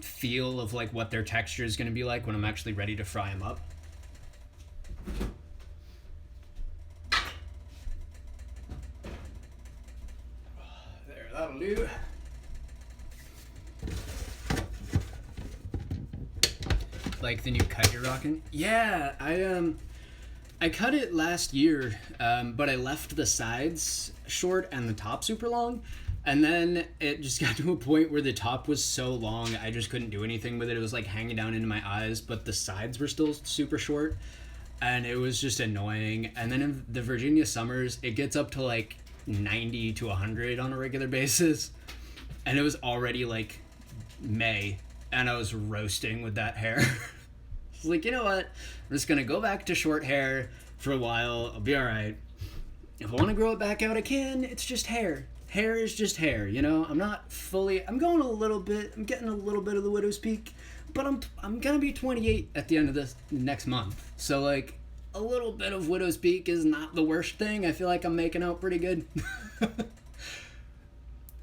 feel of like what their texture is going to be like when I'm actually ready to fry them up. There, that'll do. Like the new cut you're rocking? Yeah, I cut it last year, but I left the sides short and the top super long. And then it just got to a point where the top was so long, I just couldn't do anything with it. It was like hanging down into my eyes, but the sides were still super short. And it was just annoying. And then in the Virginia summers, it gets up to like 90 to 100 on a regular basis. And it was already like May, and I was roasting with that hair. I was like, you know what? I'm just going to go back to short hair for a while. I'll be all right. If I want to grow it back out, I can. It's just hair. Hair is just hair, you know? I'm going a little bit, I'm getting a little bit of the widow's peak, but I'm gonna be 28 at the end of this next month. So, like, a little bit of widow's peak is not the worst thing. I feel like I'm making out pretty good.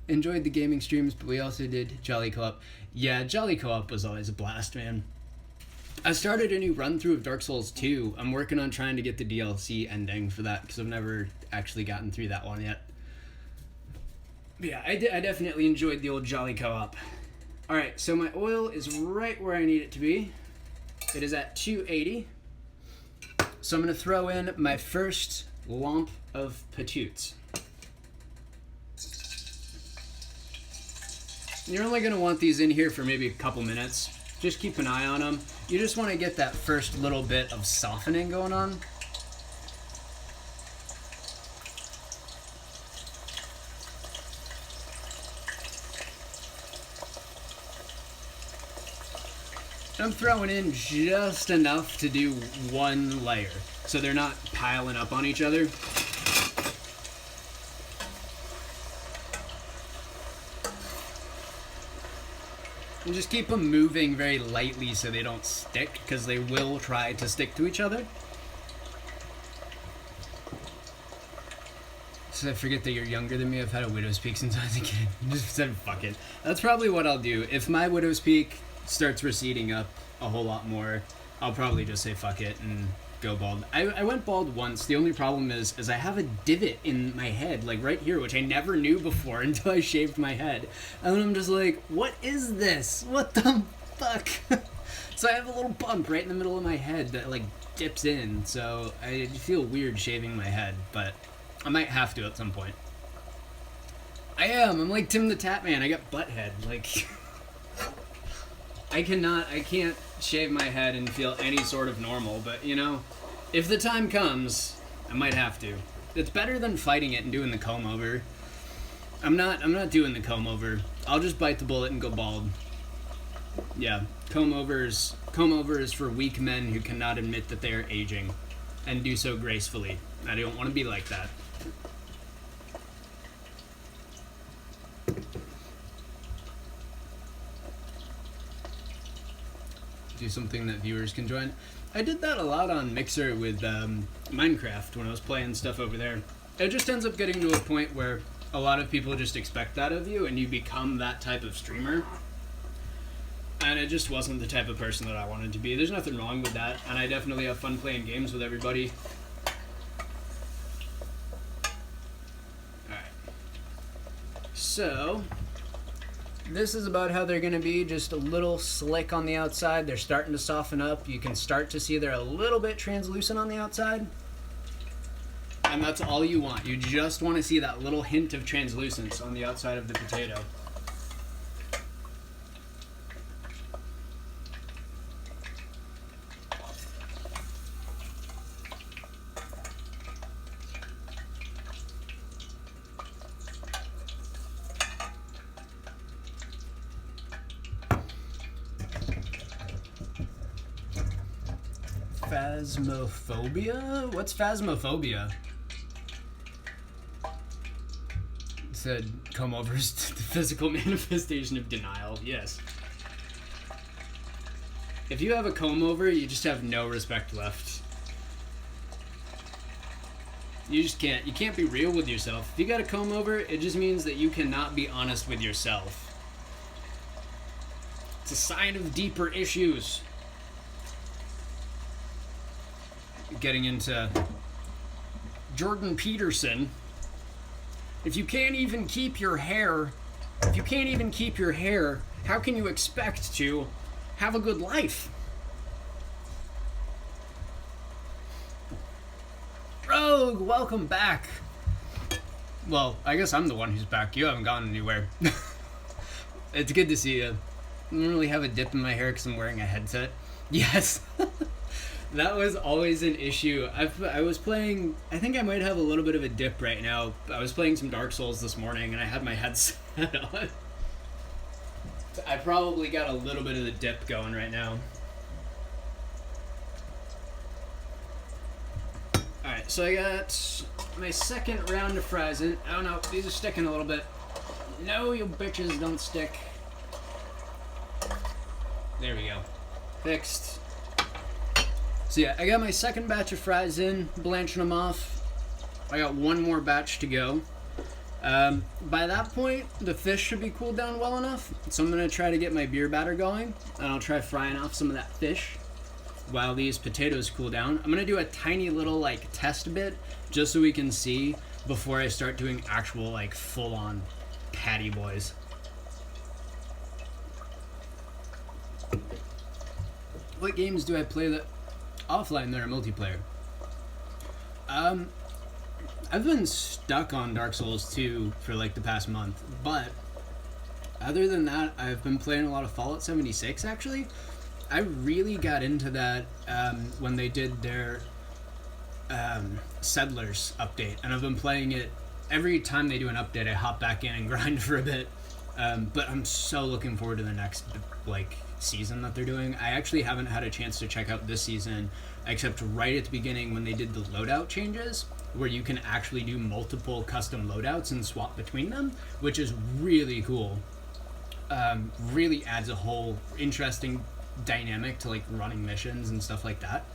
Enjoyed the gaming streams, but we also did Jolly Co-op. Yeah, Jolly Co-op was always a blast, man. I started a new run-through of Dark Souls 2. I'm working on trying to get the DLC ending for that, because I've never actually gotten through that one yet. But yeah, I definitely enjoyed the old Jolly Co-op. Alright, so my oil is right where I need it to be. It is at 280. So I'm going to throw in my first lump of Petits. You're only going to want these in here for maybe a couple minutes. Just keep an eye on them. You just want to get that first little bit of softening going on. I'm throwing in just enough to do one layer, so they're not piling up on each other. And just keep them moving very lightly so they don't stick, because they will try to stick to each other. So I forget that you're younger than me. I've had a widow's peak since I was a kid. I just said fuck it. That's probably what I'll do. If my widow's peak starts receding up a whole lot more, I'll probably just say fuck it and go bald. I went bald once. The only problem is I have a divot in my head, like right here, which I never knew before until I shaved my head. And I'm just like, what is this? What the fuck? So I have a little bump right in the middle of my head that like dips in. So I feel weird shaving my head, but I might have to at some point. I'm like Tim the Tatman. I got butt head. Like, I can't shave my head and feel any sort of normal, but you know, if the time comes, I might have to. It's better than fighting it and doing the comb over. I'm not doing the comb over. I'll just bite the bullet and go bald. Yeah, comb over is for weak men who cannot admit that they are aging and do so gracefully. I don't want to be like that. do something that viewers can join. I did that a lot on Mixer with Minecraft when I was playing stuff over there. It just ends up getting to a point where a lot of people just expect that of you and you become that type of streamer. And it just wasn't the type of person that I wanted to be. There's nothing wrong with that, and I definitely have fun playing games with everybody. Alright. So, this is about how they're going to be, just a little slick on the outside. They're starting to soften up. You can start to see they're a little bit translucent on the outside. And that's all you want. You just want to see that little hint of translucence on the outside of the potato. Phasmophobia? What's phasmophobia? It said comb-overs to the physical manifestation of denial. Yes. If you have a comb-over, you just have no respect left. You just can't. You can't be real with yourself. If you got a comb-over, it just means that you cannot be honest with yourself. It's a sign of deeper issues. Getting into Jordan Peterson. If you can't even keep your hair, how can you expect to have a good life? Rogue, welcome back. Well, I guess I'm the one who's back. You haven't gone anywhere. It's good to see you. I don't really have a dip in my hair because I'm wearing a headset. Yes. That was always an issue. I was playing, I think I might have a little bit of a dip right now. I was playing some Dark Souls this morning and I had my headset on. I probably got a little bit of the dip going right now. Alright, so I got my second round of fries in. Oh no, these are sticking a little bit. No, you bitches don't stick. There we go. Fixed. So yeah, I got my second batch of fries in, blanching them off. I got one more batch to go. By that point, the fish should be cooled down well enough. So I'm going to try to get my beer batter going, and I'll try frying off some of that fish while these potatoes cool down. I'm going to do a tiny little, like, test bit, just so we can see before I start doing actual, like, full-on patty boys. What games do I play that offline that are multiplayer? I've been stuck on Dark Souls 2 for like the past month, but other than that, I've been playing a lot of Fallout 76 actually. I really got into that when they did their Settlers update, and I've been playing it every time they do an update. I hop back in and grind for a bit, but I'm so looking forward to the next like season that they're doing. I actually haven't had a chance to check out this season except right at the beginning when they did the loadout changes, where you can actually do multiple custom loadouts and swap between them, which is really cool. Really adds a whole interesting dynamic to like running missions and stuff like that.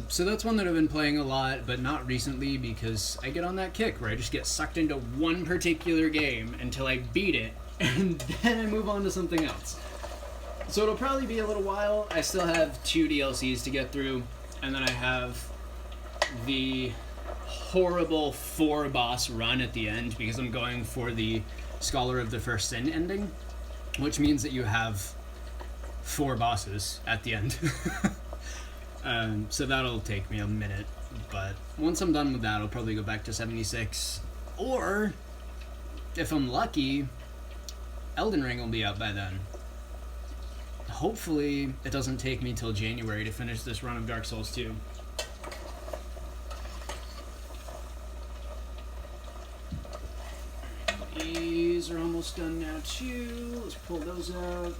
So that's one that I've been playing a lot, but not recently, because I get on that kick where I just get sucked into one particular game until I beat it, and then I move on to something else. So it'll probably be a little while. I still have 2 DLCs to get through, and then I have the horrible 4-boss run at the end, because I'm going for the Scholar of the First Sin ending, which means that you have 4 bosses at the end. So that'll take me a minute, but once I'm done with that, I'll probably go back to 76, or if I'm lucky, Elden Ring will be out by then. Hopefully it doesn't take me till January to finish this run of Dark Souls 2. These are almost done now too. Let's pull those out.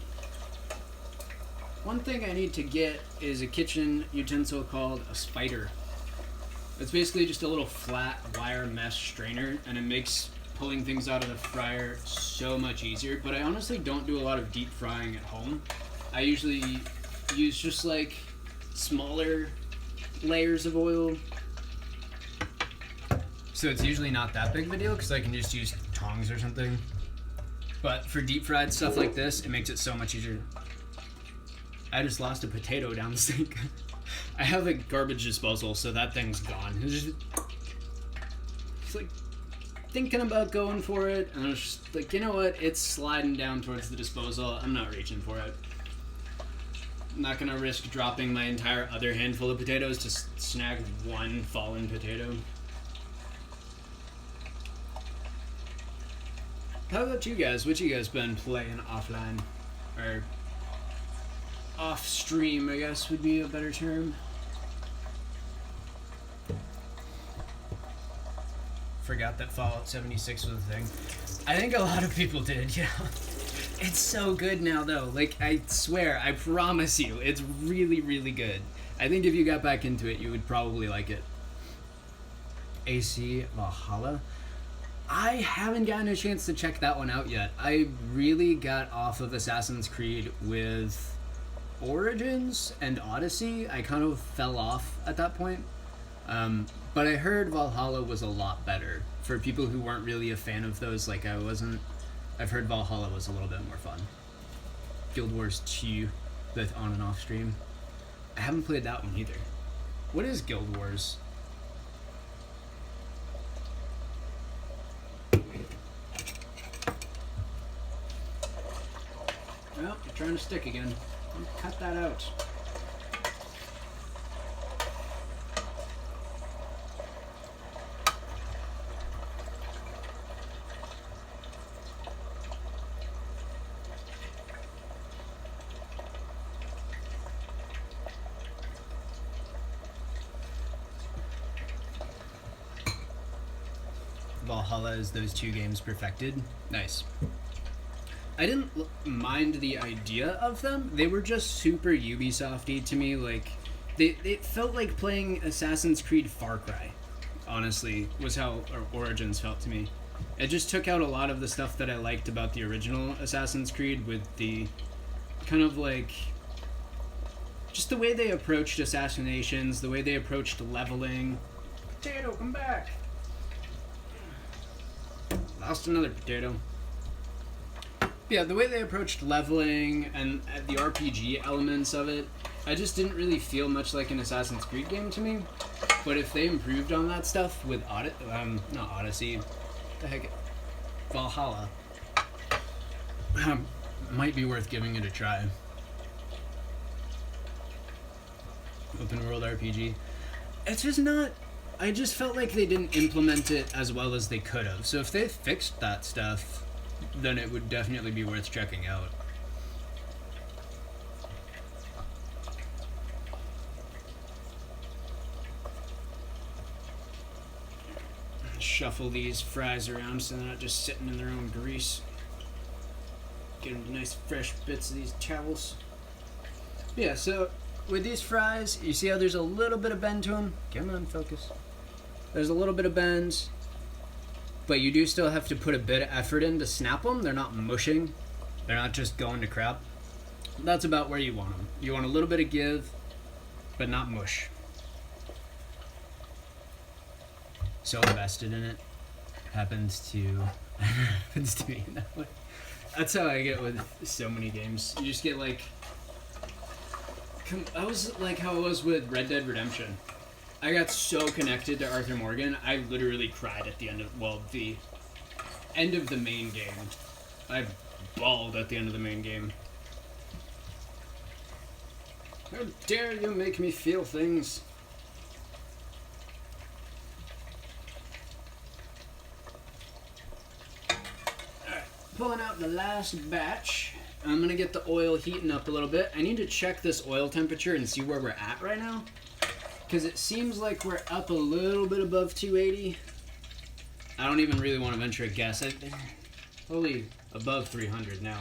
One thing I need to get is a kitchen utensil called a spider. It's basically just a little flat wire mesh strainer, and it makes pulling things out of the fryer so much easier. But I honestly don't do a lot of deep frying at home. I usually use just like smaller layers of oil. So it's usually not that big of a deal because I can just use tongs or something. But for deep fried stuff like this, it makes it so much easier. I just lost a potato down the sink. I have a garbage disposal, so that thing's gone. It's like thinking about going for it, and I was just like, you know what? It's sliding down towards the disposal. I'm not reaching for it. I'm not gonna risk dropping my entire other handful of potatoes to snag one fallen potato. How about you guys? What you guys been playing offline? Or off stream, I guess would be a better term. Forgot that Fallout 76 was a thing. I think a lot of people did, yeah. It's so good now, though. Like, I swear, I promise you, it's really, really good. I think if you got back into it, you would probably like it. AC Valhalla? I haven't gotten a chance to check that one out yet. I really got off of Assassin's Creed with Origins and Odyssey. I kind of fell off at that point. But I heard Valhalla was a lot better. For people who weren't really a fan of those like I wasn't, I've heard Valhalla was a little bit more fun. Guild Wars 2, both on and off stream. I haven't played that one either. What is Guild Wars? Well, you're trying to stick again. Cut that out. Valhalla is those two games perfected. Nice. I didn't mind the idea of them. They were just super Ubisoft-y to me. Like, it felt like playing Assassin's Creed Far Cry, honestly, was how Origins felt to me. It just took out a lot of the stuff that I liked about the original Assassin's Creed with the kind of like, just the way they approached assassinations, the way they approached leveling. Potato, come back! Lost another potato. Yeah, the way they approached leveling and the RPG elements of it, I just didn't really feel much like an Assassin's Creed game to me. But if they improved on that stuff with not Odyssey, the heck, Valhalla, might be worth giving it a try. Open world RPG. It's just not. I just felt like they didn't implement it as well as they could have. So if they fixed that stuff, then it would definitely be worth checking out. Shuffle these fries around so they're not just sitting in their own grease. Get them nice fresh bits of these towels. Yeah, so with these fries, you see how there's a little bit of bend to them? Come on, focus. There's a little bit of bend, but you do still have to put a bit of effort in to snap them. They're not mushing. They're not just going to crap. That's about where you want them. You want a little bit of give, but not mush. So invested in it. Happens to me in that way. That's how I get with so many games. You just get like, I was like how I was with Red Dead Redemption. I got so connected to Arthur Morgan, I literally cried at the end of, the end of the main game. I bawled at the end of the main game. How dare you make me feel things? Alright, pulling out the last batch. I'm gonna get the oil heating up a little bit. I need to check this oil temperature and see where we're at right now. Because it seems like we're up a little bit above 280. I don't even really want to venture a guess. Probably above 300 now.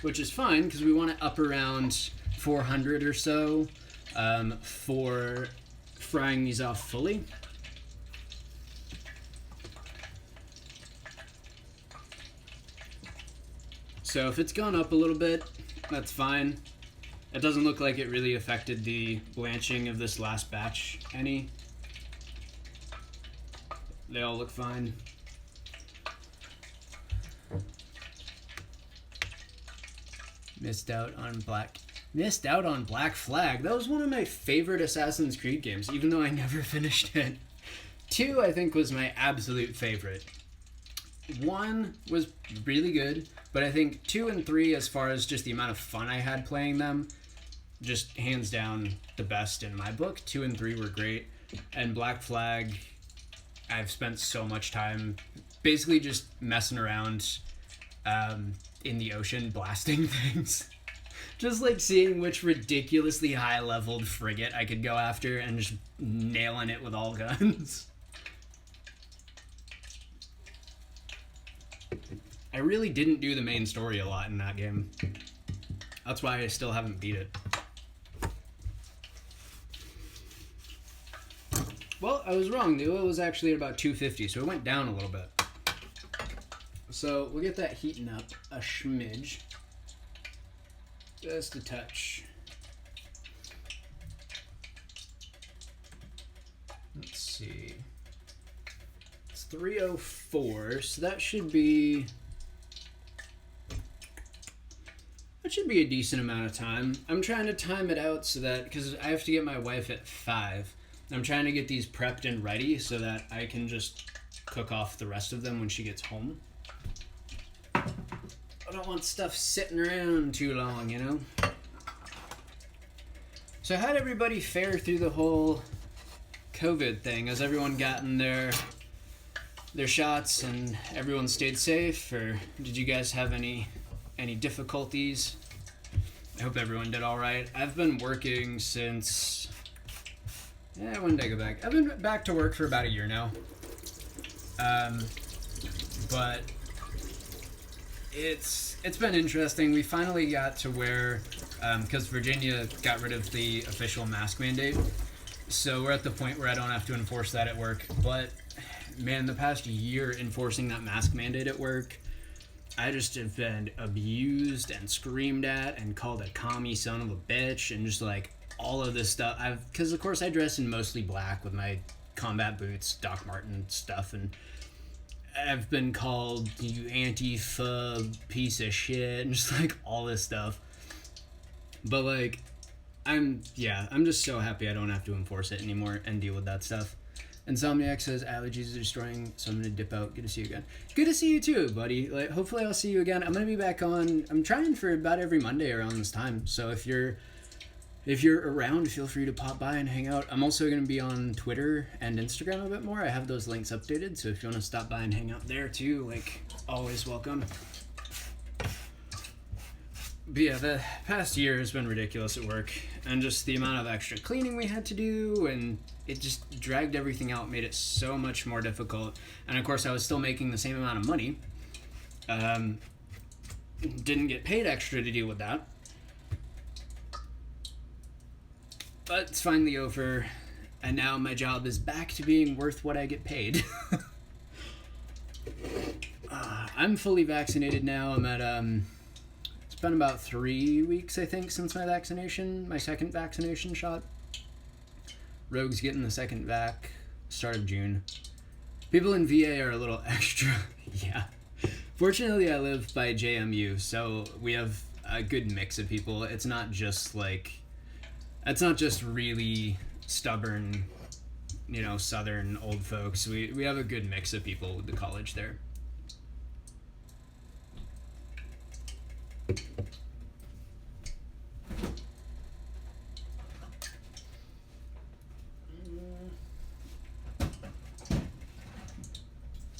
Which is fine, because we want it up around 400 or so for frying these off fully. So if it's gone up a little bit, that's fine. It doesn't look like it really affected the blanching of this last batch any. They all look fine. Missed out on Black Flag. That was one of my favorite Assassin's Creed games, even though I never finished it. 2, I think, was my absolute favorite. 1 was really good, but I think 2 and 3, as far as just the amount of fun I had playing them, just hands down the best in my book. 2 and 3 were great, and Black Flag, I've spent so much time basically just messing around in the ocean blasting things. Just like seeing which ridiculously high leveled frigate I could go after and just nailing it with all guns. I really didn't do the main story a lot in that game. That's why I still haven't beat it. Well, I was wrong. The oil was actually at about 250, so it went down a little bit. So we'll get that heating up a schmidge. Just a touch. Let's see. It's 304, so that should be a decent amount of time. I'm trying to time it out so that, because I have to get my wife at 5. I'm trying to get these prepped and ready so that I can just cook off the rest of them when she gets home. I don't want stuff sitting around too long, you know? So how'd everybody fare through the whole COVID thing? Has everyone gotten their shots and everyone stayed safe? Or did you guys have any difficulties? I hope everyone did all right. I've been working since... when did I go back? I've been back to work for about a year now. But it's been interesting. We finally got to where, because Virginia got rid of the official mask mandate, so we're at the point where I don't have to enforce that at work. But man, the past year enforcing that mask mandate at work, I just have been abused and screamed at and called a commie son of a bitch and just like all of this stuff. Because of course I dress in mostly black with my combat boots, Doc Marten stuff, and I've been called, you Antifa piece of shit, and just like all this stuff. But like, I'm just so happy I don't have to enforce it anymore and deal with that stuff. Insomniac says allergies are destroying, so I'm gonna dip out. Good to see you again. Good to see you too, buddy. Like, hopefully I'll see you again. I'm gonna be back on. I'm trying for about every Monday around this time. So if you're around, feel free to pop by and hang out. I'm also going to be on Twitter and Instagram a bit more. I have those links updated, so if you want to stop by and hang out there too, like, always welcome. But yeah, the past year has been ridiculous at work, and just the amount of extra cleaning we had to do, and it just dragged everything out, made it so much more difficult. And of course, I was still making the same amount of money. Didn't get paid extra to deal with that. But it's finally over, and now my job is back to being worth what I get paid. I'm fully vaccinated now. I'm at, it's been about 3 weeks, I think, since my second vaccination shot. Rogue's getting the second vac, start of June. People in VA are a little extra, yeah. Fortunately, I live by JMU, so we have a good mix of people. It's not just really stubborn, Southern old folks. We have a good mix of people with the college there.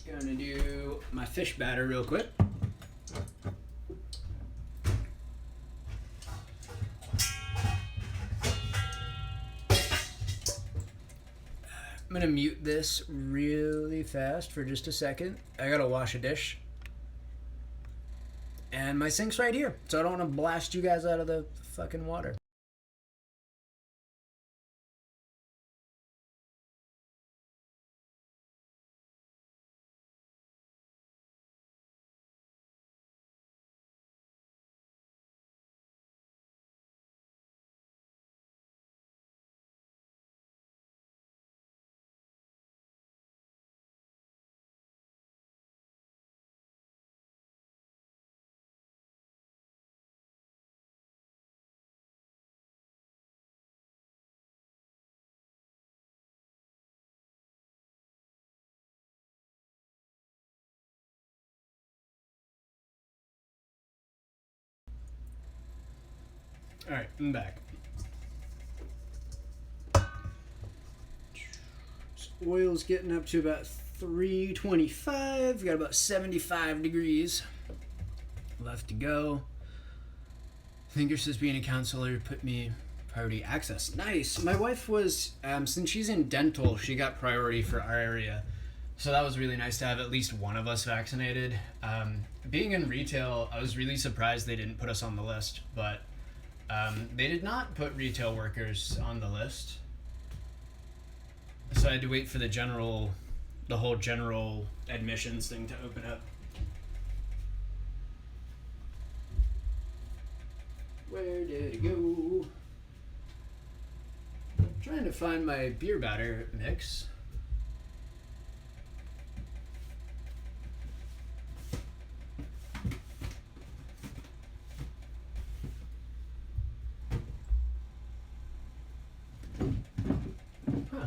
Gonna do my fish batter real quick. I'm gonna mute this really fast for just a second. I gotta wash a dish. And my sink's right here, so I don't want to blast you guys out of the fucking water. Alright, I'm back. Oil's getting up to about 325. Got about 75 degrees left to go. Thinker says being a counselor put me priority access. Nice. My wife was, since she's in dental, she got priority for our area. So that was really nice to have at least one of us vaccinated. Being in retail, I was really surprised they didn't put us on the list, but they did not put retail workers on the list. So I had to wait for the whole general admissions thing to open up. Where did it go? I'm trying to find my beer batter mix. Huh.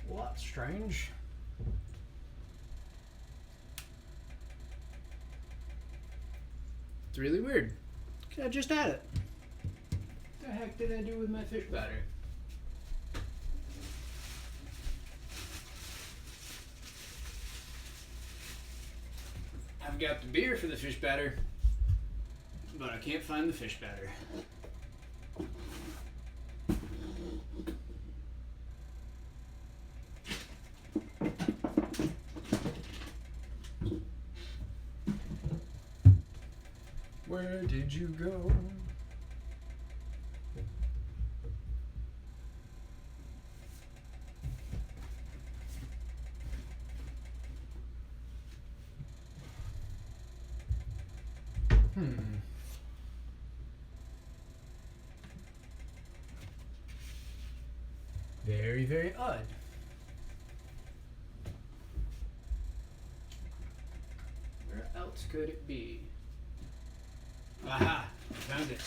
Well, that's strange. It's really weird. I just had it. What the heck did I do with my fish batter? I've got the beer for the fish batter, but I can't find the fish batter. Where did you go? Very, very odd. Where else could it be? Aha! Found it.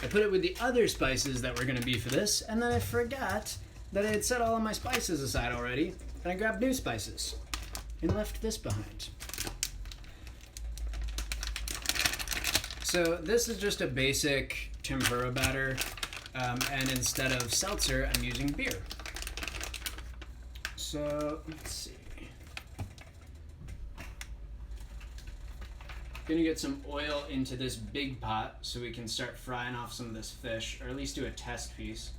I put it with the other spices that were going to be for this, and then I forgot that I had set all of my spices aside already, and I grabbed new spices and left this behind. So this is just a basic tempura batter, and instead of seltzer, I'm using beer. So let's see. Gonna get some oil into this big pot so we can start frying off some of this fish, or at least do a test piece.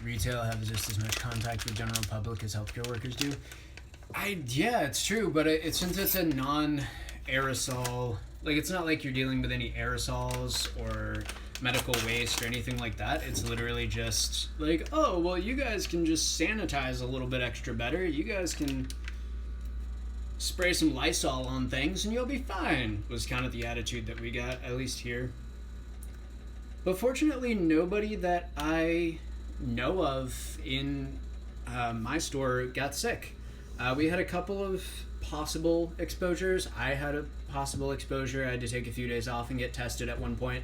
Retail has just as much contact with general public as healthcare workers do. Yeah, it's true, but since it's a non-aerosol, like it's not like you're dealing with any aerosols or medical waste or anything like that. It's literally just like, oh, well, you guys can just sanitize a little bit extra better. You guys can spray some Lysol on things and you'll be fine, was kind of the attitude that we got, at least here. But fortunately, nobody that I know of in my store got sick. We had a couple of possible exposures. I had a possible exposure. I had to take a few days off and get tested at one point.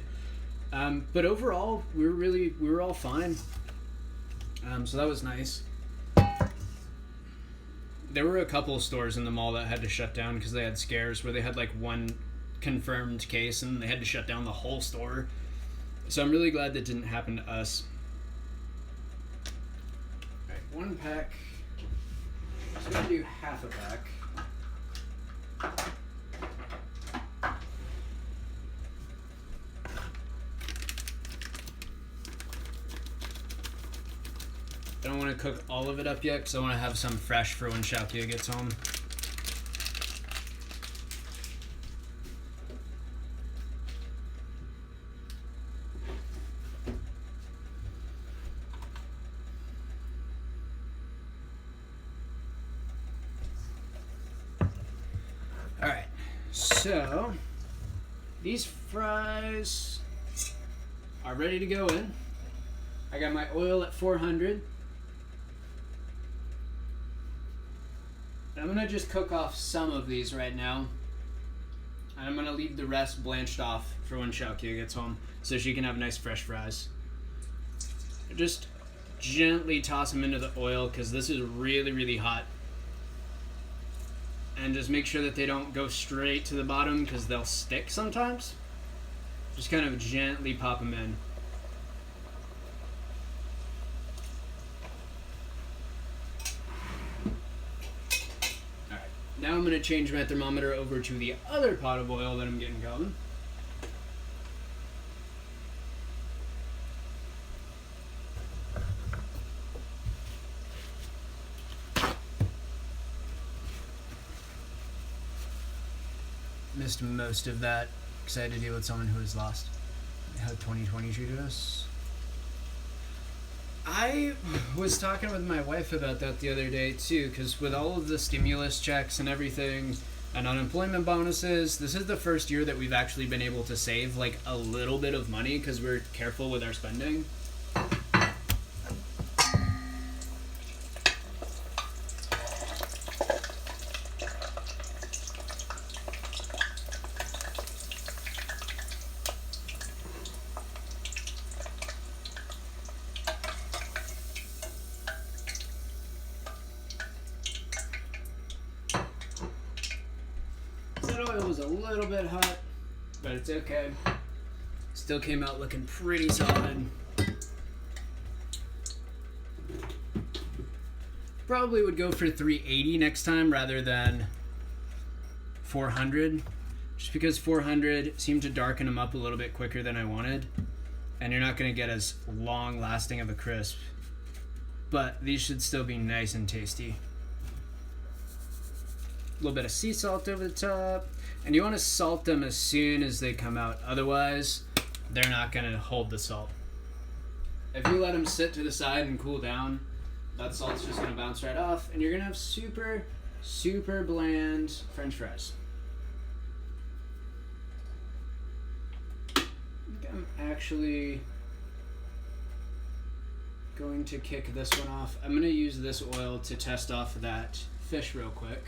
But overall, we were all fine. So that was nice. There were a couple of stores in the mall that had to shut down because they had scares where they had like one confirmed case and they had to shut down the whole store. So I'm really glad that didn't happen to us. Alright, one pack. So I'm going to do half a pack. I don't want to cook all of it up yet because I want to have some fresh for when Xiaoqia gets home. Alright, so these fries are ready to go in. I got my oil at 400. I'm gonna just cook off some of these right now. And I'm gonna leave the rest blanched off for when Xiaoqia gets home, so she can have nice fresh fries. Just gently toss them into the oil because this is really, really hot. And just make sure that they don't go straight to the bottom because they'll stick sometimes. Just kind of gently pop them in. Alright, now I'm going to change my thermometer over to the other pot of oil that I'm getting going. Missed most of that because I had to deal with someone who was lost. How 2020 treated us. I was talking with my wife about that the other day too, because with all of the stimulus checks and everything and unemployment bonuses, this is the first year that we've actually been able to save like a little bit of money because we're careful with our spending. That oil was a little bit hot, but it's okay. Still came out looking pretty solid. Probably would go for 380 next time rather than 400, just because 400 seemed to darken them up a little bit quicker than I wanted, and you're not going to get as long lasting of a crisp. But these should still be nice and tasty. A little bit of sea salt over the top, and you want to salt them as soon as they come out, otherwise they're not going to hold the salt. If you let them sit to the side and cool down, that salt's just going to bounce right off, and you're going to have super, super bland French fries. I think I'm actually going to kick this one off. I'm going to use this oil to test off that fish real quick.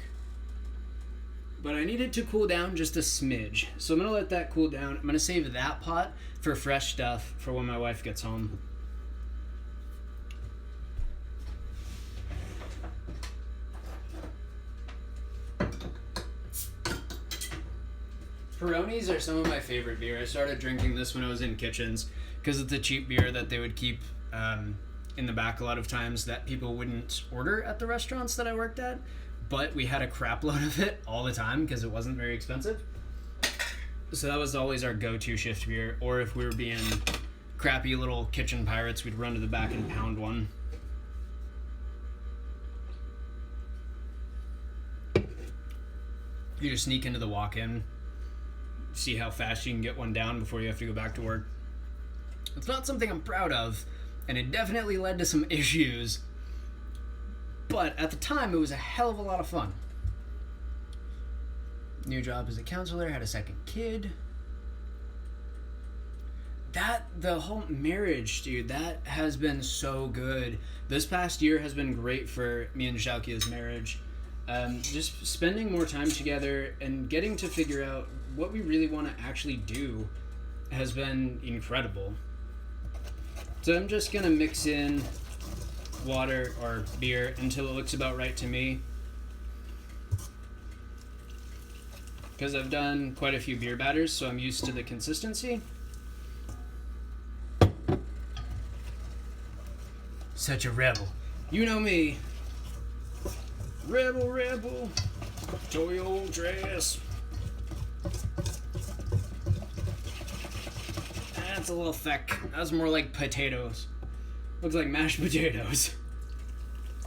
But I need it to cool down just a smidge. So I'm going to let that cool down. I'm going to save that pot for fresh stuff for when my wife gets home. Peronis are some of my favorite beer. I started drinking this when I was in kitchens because it's a cheap beer that they would keep in the back a lot of times that people wouldn't order at the restaurants that I worked at. But we had a crap load of it all the time because it wasn't very expensive. So that was always our go-to shift beer. Or if we were being crappy little kitchen pirates, we'd run to the back and pound one. You just sneak into the walk-in, see how fast you can get one down before you have to go back to work. It's not something I'm proud of, and it definitely led to some issues. But at the time, it was a hell of a lot of fun. New job as a counselor, had a second kid. The whole marriage, dude, that has been so good. This past year has been great for me and Xiaoqia's marriage. Just spending more time together and getting to figure out what we really want to actually do has been incredible. So I'm just going to mix in water or beer until it looks about right to me, because I've done quite a few beer batters, so I'm used to the consistency. Such a rebel. You know me. Rebel, rebel, toy old dress. That's a little thick. That was more like potatoes. Looks like mashed potatoes.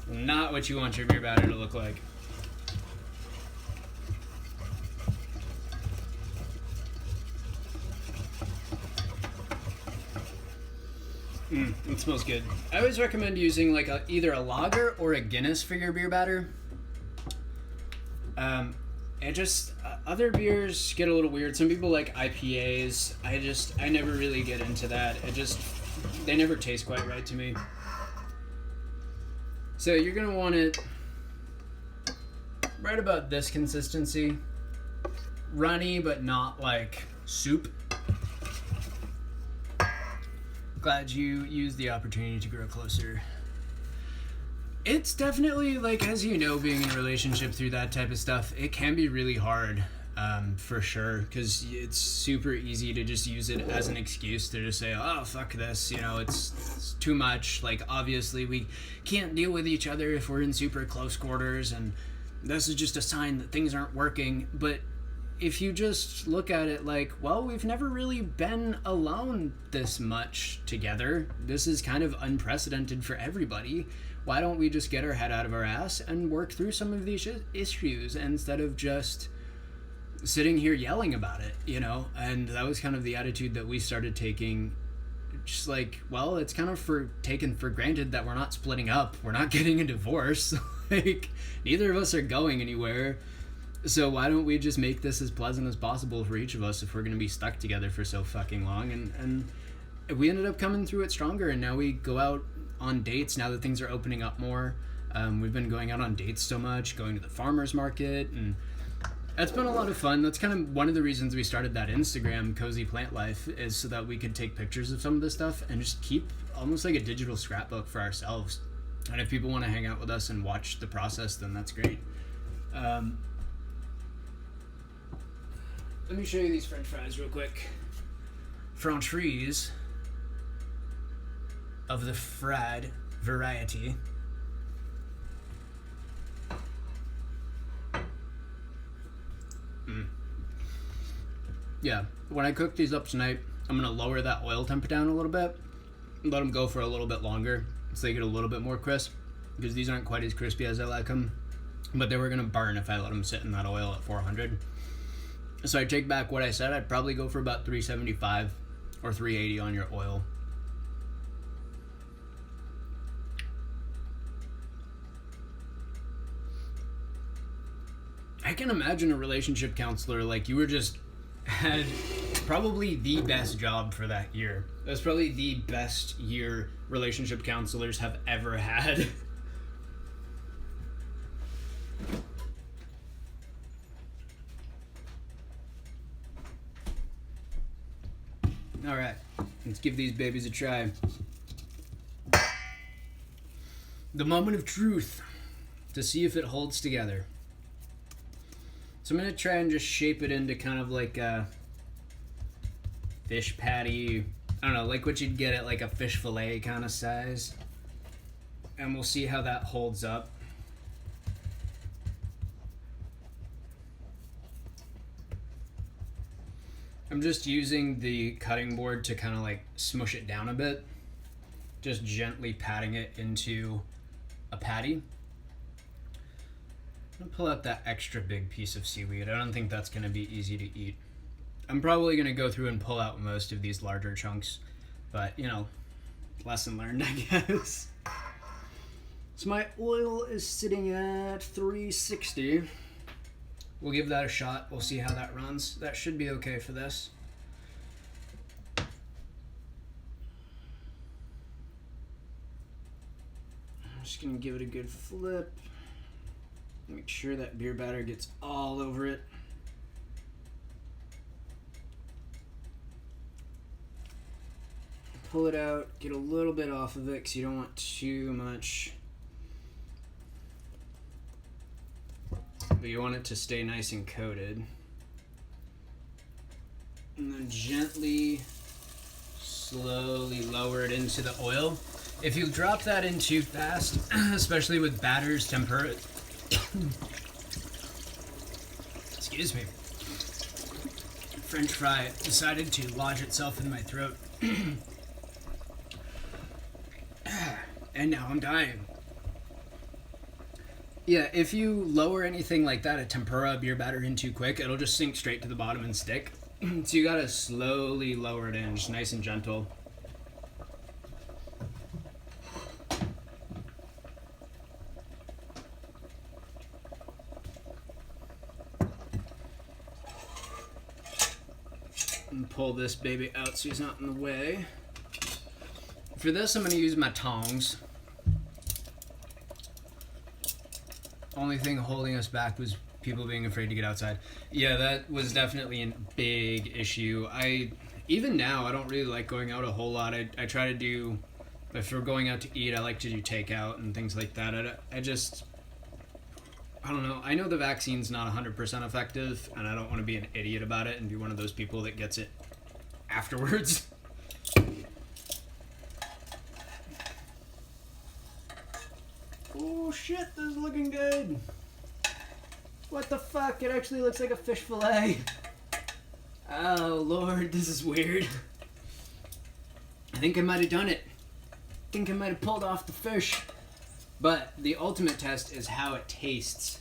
Not what you want your beer batter to look like. It smells good. I always recommend using like either a lager or a Guinness for your beer batter. Other beers get a little weird. Some people like IPAs. I never really get into that. They never taste quite right to me. So you're gonna want it right about this consistency. runny, but not like soup. Glad you used the opportunity to grow closer. It's definitely, like, as you know, being in a relationship through that type of stuff, it can be really hard, for sure, because it's super easy to just use it as an excuse to just say, oh, fuck this, you know, it's too much. Like, obviously, we can't deal with each other if we're in super close quarters, and this is just a sign that things aren't working. But if you just look at it like, well, we've never really been alone this much together. This is kind of unprecedented for everybody. Why don't we just get our head out of our ass and work through some of these issues instead of just sitting here yelling about it, you know? And that was kind of the attitude that we started taking. Just like, well, it's kind of taken for granted that we're not splitting up. We're not getting a divorce. Like, neither of us are going anywhere. So why don't we just make this as pleasant as possible for each of us if we're going to be stuck together for so fucking long? And we ended up coming through it stronger, and now we go out on dates now that things are opening up more. We've been going out on dates so much, going to the farmer's market, and it's been a lot of fun. That's kind of one of the reasons we started that Instagram, Cozy Plant Life, is so that we could take pictures of some of this stuff and just keep almost like a digital scrapbook for ourselves. And if people want to hang out with us and watch the process, then that's great. Let me show you these French fries real quick. French fries of the fried variety. Yeah, when I cook these up tonight, I'm going to lower that oil temp down a little bit. Let them go for a little bit longer so they get a little bit more crisp, because these aren't quite as crispy as I like them. But they were going to burn if I let them sit in that oil at 400. So I take back what I said. I'd probably go for about 375 or 380 on your oil. I can imagine a relationship counselor, like, you were just had probably the best job for that year. That's probably the best year relationship counselors have ever had. All right, let's give these babies a try. The moment of truth, to see if it holds together. So I'm going to try and just shape it into kind of like a fish patty. I don't know, like what you'd get at like a fish fillet kind of size. And we'll see how that holds up. I'm just using the cutting board to kind of like smush it down a bit. Just gently patting it into a patty. I'm gonna pull out that extra big piece of seaweed. I don't think that's gonna be easy to eat. I'm probably gonna go through and pull out most of these larger chunks, but you know, lesson learned, I guess. So my oil is sitting at 360. We'll give that a shot. We'll see how that runs. That should be okay for this. I'm just gonna give it a good flip. Make sure that beer batter gets all over it. Pull it out, get a little bit off of it because you don't want too much. But you want it to stay nice and coated. And then gently, slowly lower it into the oil. If you drop that in too fast, especially with batters, tempura... Excuse me. French fry decided to lodge itself in my throat. And now I'm dying. Yeah, if you lower anything like that, a tempura, beer batter in too quick, it'll just sink straight to the bottom and stick. So you gotta slowly lower it in, just nice and gentle. And pull this baby out so he's not in the way. For this, I'm gonna use my tongs. only thing holding us back was people being afraid to get outside. Yeah, that was definitely a big issue. Even now, I don't really like going out a whole lot. I try to do, if we're going out to eat, I like to do takeout and things like that. I don't know. I know the vaccine's not 100% effective, and I don't want to be an idiot about it and be one of those people that gets it afterwards. Oh shit, this is looking good. What the fuck? It actually looks like a fish fillet. Oh lord, this is weird. I think I might have done it. I think I might have pulled off the fish. But the ultimate test is how it tastes.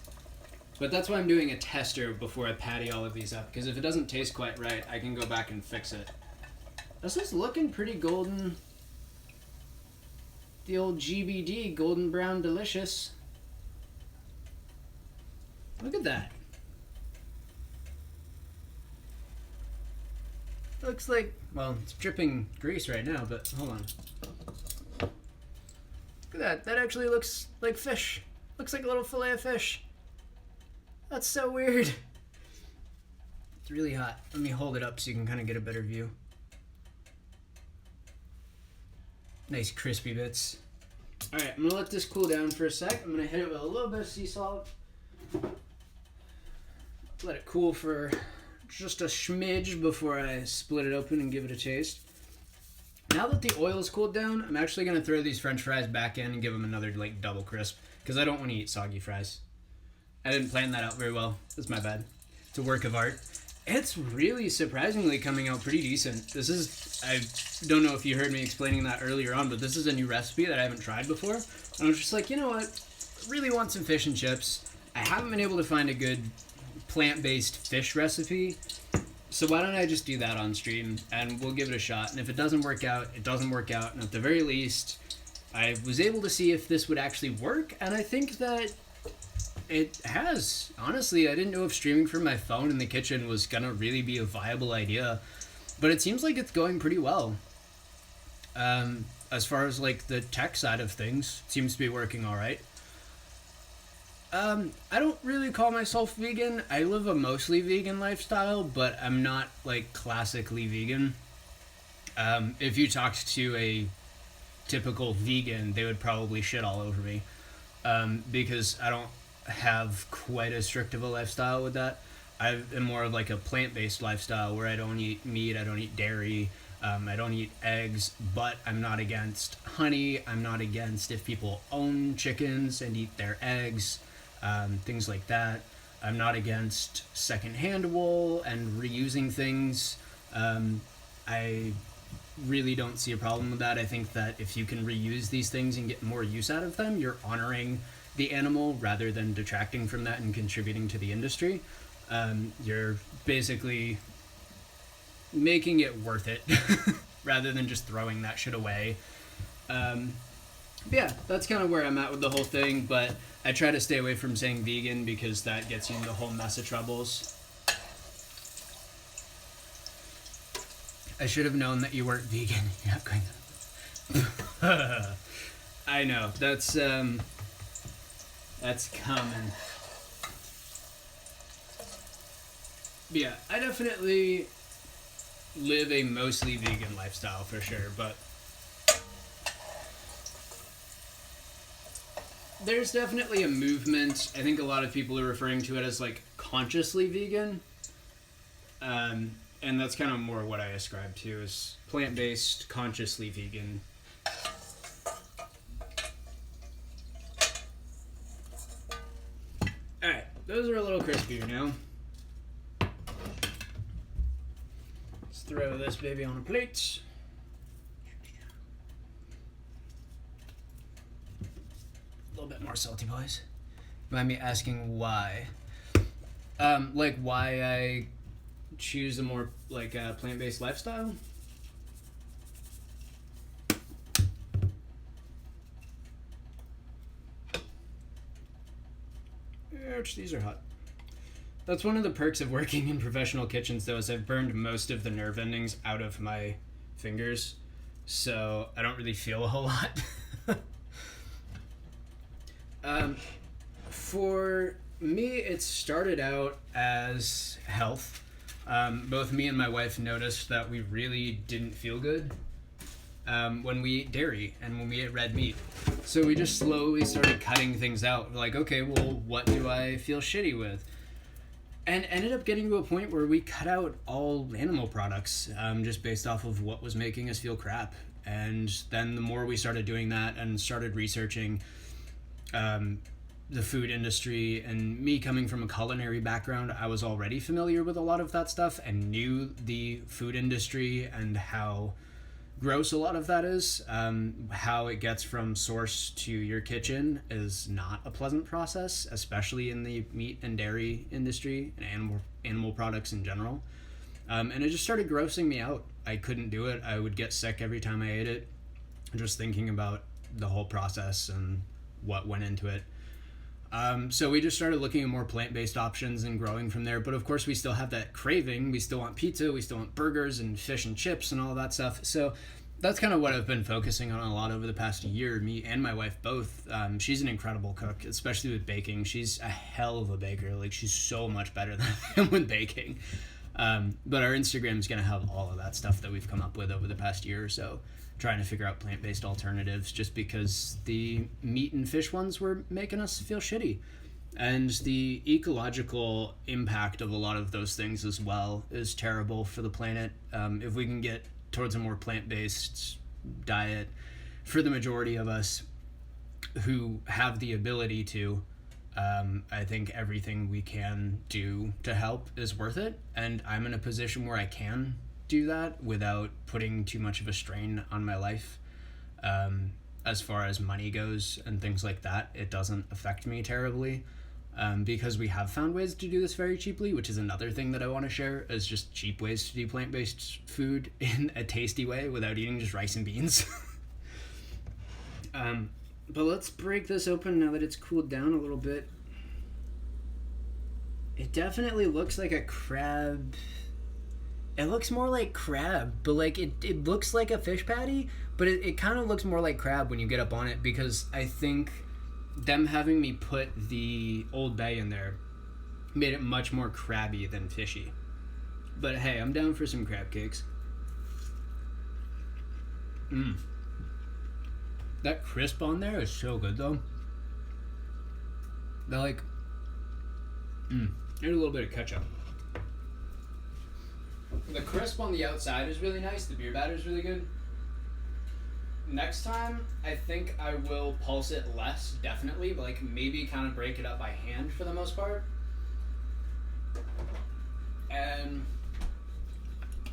But that's why I'm doing a tester before I patty all of these up, because if it doesn't taste quite right, I can go back and fix it. This is looking pretty golden. The old GBD, golden brown delicious. Look at that. Looks like, well, it's dripping grease right now, but hold on. Look at that. That actually looks like fish. Looks like a little fillet of fish. That's so weird. It's really hot. Let me hold it up so you can kind of get a better view. Nice crispy bits. Alright, I'm going to let this cool down for a sec. I'm going to hit it with a little bit of sea salt. Let it cool for just a smidge before I split it open and give it a taste. Now that the oil's cooled down, I'm actually going to throw these french fries back in and give them another like double crisp, because I don't want to eat soggy fries. I didn't plan that out very well. That's my bad. It's a work of art. It's really surprisingly coming out pretty decent. This is, I don't know if you heard me explaining that earlier on, but this is a new recipe that I haven't tried before. And I was just like, you know what? I really want some fish and chips. I haven't been able to find a good plant-based fish recipe. So why don't I just do that on stream and we'll give it a shot. And if it doesn't work out, it doesn't work out. And at the very least, I was able to see if this would actually work. And I think that it has. Honestly, I didn't know if streaming from my phone in the kitchen was gonna really be a viable idea, but it seems like it's going pretty well. As far as like the tech side of things, it seems to be working all right. I don't really call myself vegan. I live a mostly vegan lifestyle, but I'm not like classically vegan. If you talked to a typical vegan, they would probably shit all over me, because I don't have quite as strict of a lifestyle with that. I am more of like a plant-based lifestyle where I don't eat meat, I don't eat dairy, I don't eat eggs, but I'm not against honey. I'm not against if people own chickens and eat their eggs, things like that. I'm not against secondhand wool and reusing things. I really don't see a problem with that. I think that if you can reuse these things and get more use out of them, you're honoring the animal rather than detracting from that and contributing to the industry. You're basically making it worth it rather than just throwing that shit away. Yeah, that's kind of where I'm at with the whole thing, but I try to stay away from saying vegan because that gets you into a whole mess of troubles. I should have known that you weren't vegan. You're not going to... I know, that's common. But yeah, I definitely live a mostly vegan lifestyle for sure, but there's definitely a movement. I think a lot of people are referring to it as like consciously vegan. And that's kind of more what I ascribe to, is plant-based, consciously vegan. Alright, those are a little crispier now. Let's throw this baby on a plate. A little bit more salty, boys. Mind me asking why? Like why I choose a more like plant-based lifestyle? Ouch, these are hot. That's one of the perks of working in professional kitchens, though, is I've burned most of the nerve endings out of my fingers, so I don't really feel a whole lot. For me, it started out as health. Both me and my wife noticed that we really didn't feel good when we eat dairy and when we eat red meat. So we just slowly started cutting things out. Like, okay, well, what do I feel shitty with? And ended up getting to a point where we cut out all animal products just based off of what was making us feel crap. And then the more we started doing that and started researching the food industry, and me coming from a culinary background, I was already familiar with a lot of that stuff and knew the food industry and how gross a lot of that is. How it gets from source to your kitchen is not a pleasant process, especially in the meat and dairy industry and animal products in general. And it just started grossing me out. I couldn't do it. I would get sick every time I ate it, just thinking about the whole process and what went into it. So we just started looking at more plant-based options and growing from there. But of course, we still have that craving. We still want pizza. We still want burgers and fish and chips and all that stuff. So that's kind of what I've been focusing on a lot over the past year. Me and my wife both. She's an incredible cook, especially with baking. She's a hell of a baker. Like, she's so much better than I am with baking. But our Instagram is going to have all of that stuff that we've come up with over the past year or so, trying to figure out plant-based alternatives, just because the meat and fish ones were making us feel shitty. And the ecological impact of a lot of those things as well is terrible for the planet. If we can get towards a more plant-based diet for the majority of us who have the ability to, I think everything we can do to help is worth it. And I'm in a position where I can do that without putting too much of a strain on my life. As far as money goes and things like that, it doesn't affect me terribly, because we have found ways to do this very cheaply, which is another thing that I want to share, is just cheap ways to do plant-based food in a tasty way without eating just rice and beans. But let's break this open now that it's cooled down a little bit. It definitely looks like a crab. It looks more like crab, but like it looks like a fish patty, but it kind of looks more like crab when you get up on it, because I think them having me put the Old Bay in there made it much more crabby than fishy. But hey, I'm down for some crab cakes. That crisp on there is so good though. They're like, and a little bit of ketchup. The crisp on the outside is really nice. The beer batter is really good. Next time, I think I will pulse it less, definitely, but like maybe kind of break it up by hand for the most part. And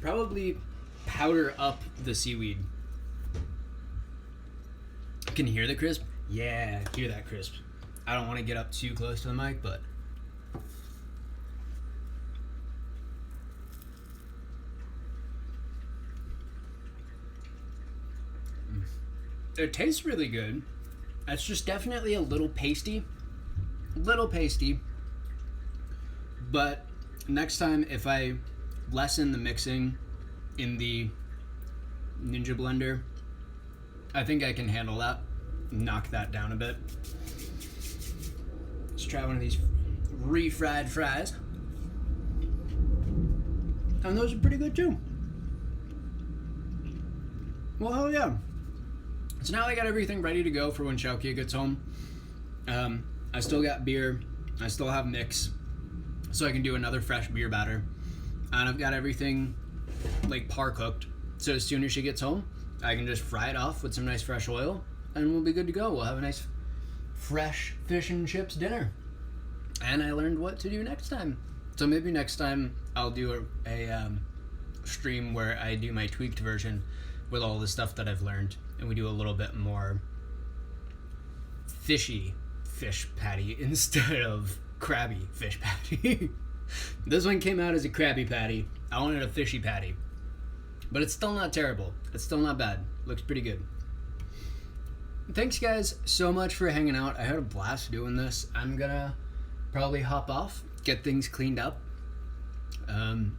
probably powder up the seaweed. Can you hear the crisp? Yeah, hear that crisp. I don't want to get up too close to the mic, but it tastes really good. It's just definitely a little pasty. But next time, if I lessen the mixing in the Ninja Blender, I think I can handle that. Knock that down a bit. Let's try one of these refried fries. And those are pretty good too. Well, hell yeah. So now I got everything ready to go for when Xiaoqie gets home. I still got beer. I still have mix. So I can do another fresh beer batter. And I've got everything like par cooked. So as soon as she gets home, I can just fry it off with some nice fresh oil and we'll be good to go. We'll have a nice fresh fish and chips dinner. And I learned what to do next time. So maybe next time I'll do a stream where I do my tweaked version with all the stuff that I've learned, and we do a little bit more fishy fish patty instead of crabby fish patty. This one came out as a crabby patty. I wanted a fishy patty. But it's still not terrible. It's still not bad. Looks pretty good. Thanks guys so much for hanging out. I had a blast doing this. I'm gonna probably hop off, get things cleaned up,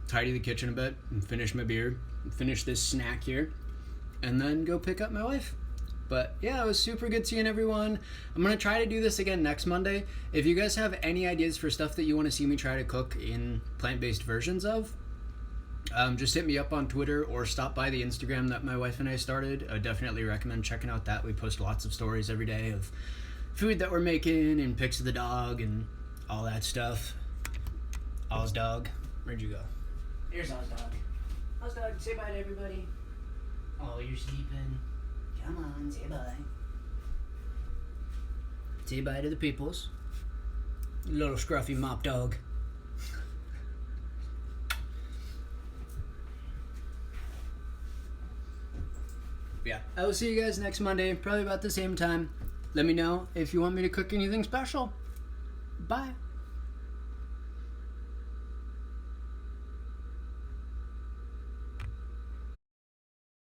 tidy the kitchen a bit, and finish my beer, finish this snack here, and then go pick up my wife. But yeah, it was super good seeing everyone. I'm gonna try to do this again next Monday. If you guys have any ideas for stuff that you want to see me try to cook in plant-based versions of, just hit me up on Twitter or stop by the Instagram that my wife and I started. I definitely recommend checking out that. We post lots of stories every day of food that we're making and pics of the dog and all that stuff. Oz dog, where'd you go? Here's Oz dog. Oz dog, say bye to everybody. Oh, you're sleeping. Come on, say bye. Say bye to the peoples. Little scruffy mop dog. Yeah, I will see you guys next Monday, probably about the same time. Let me know if you want me to cook anything special. Bye.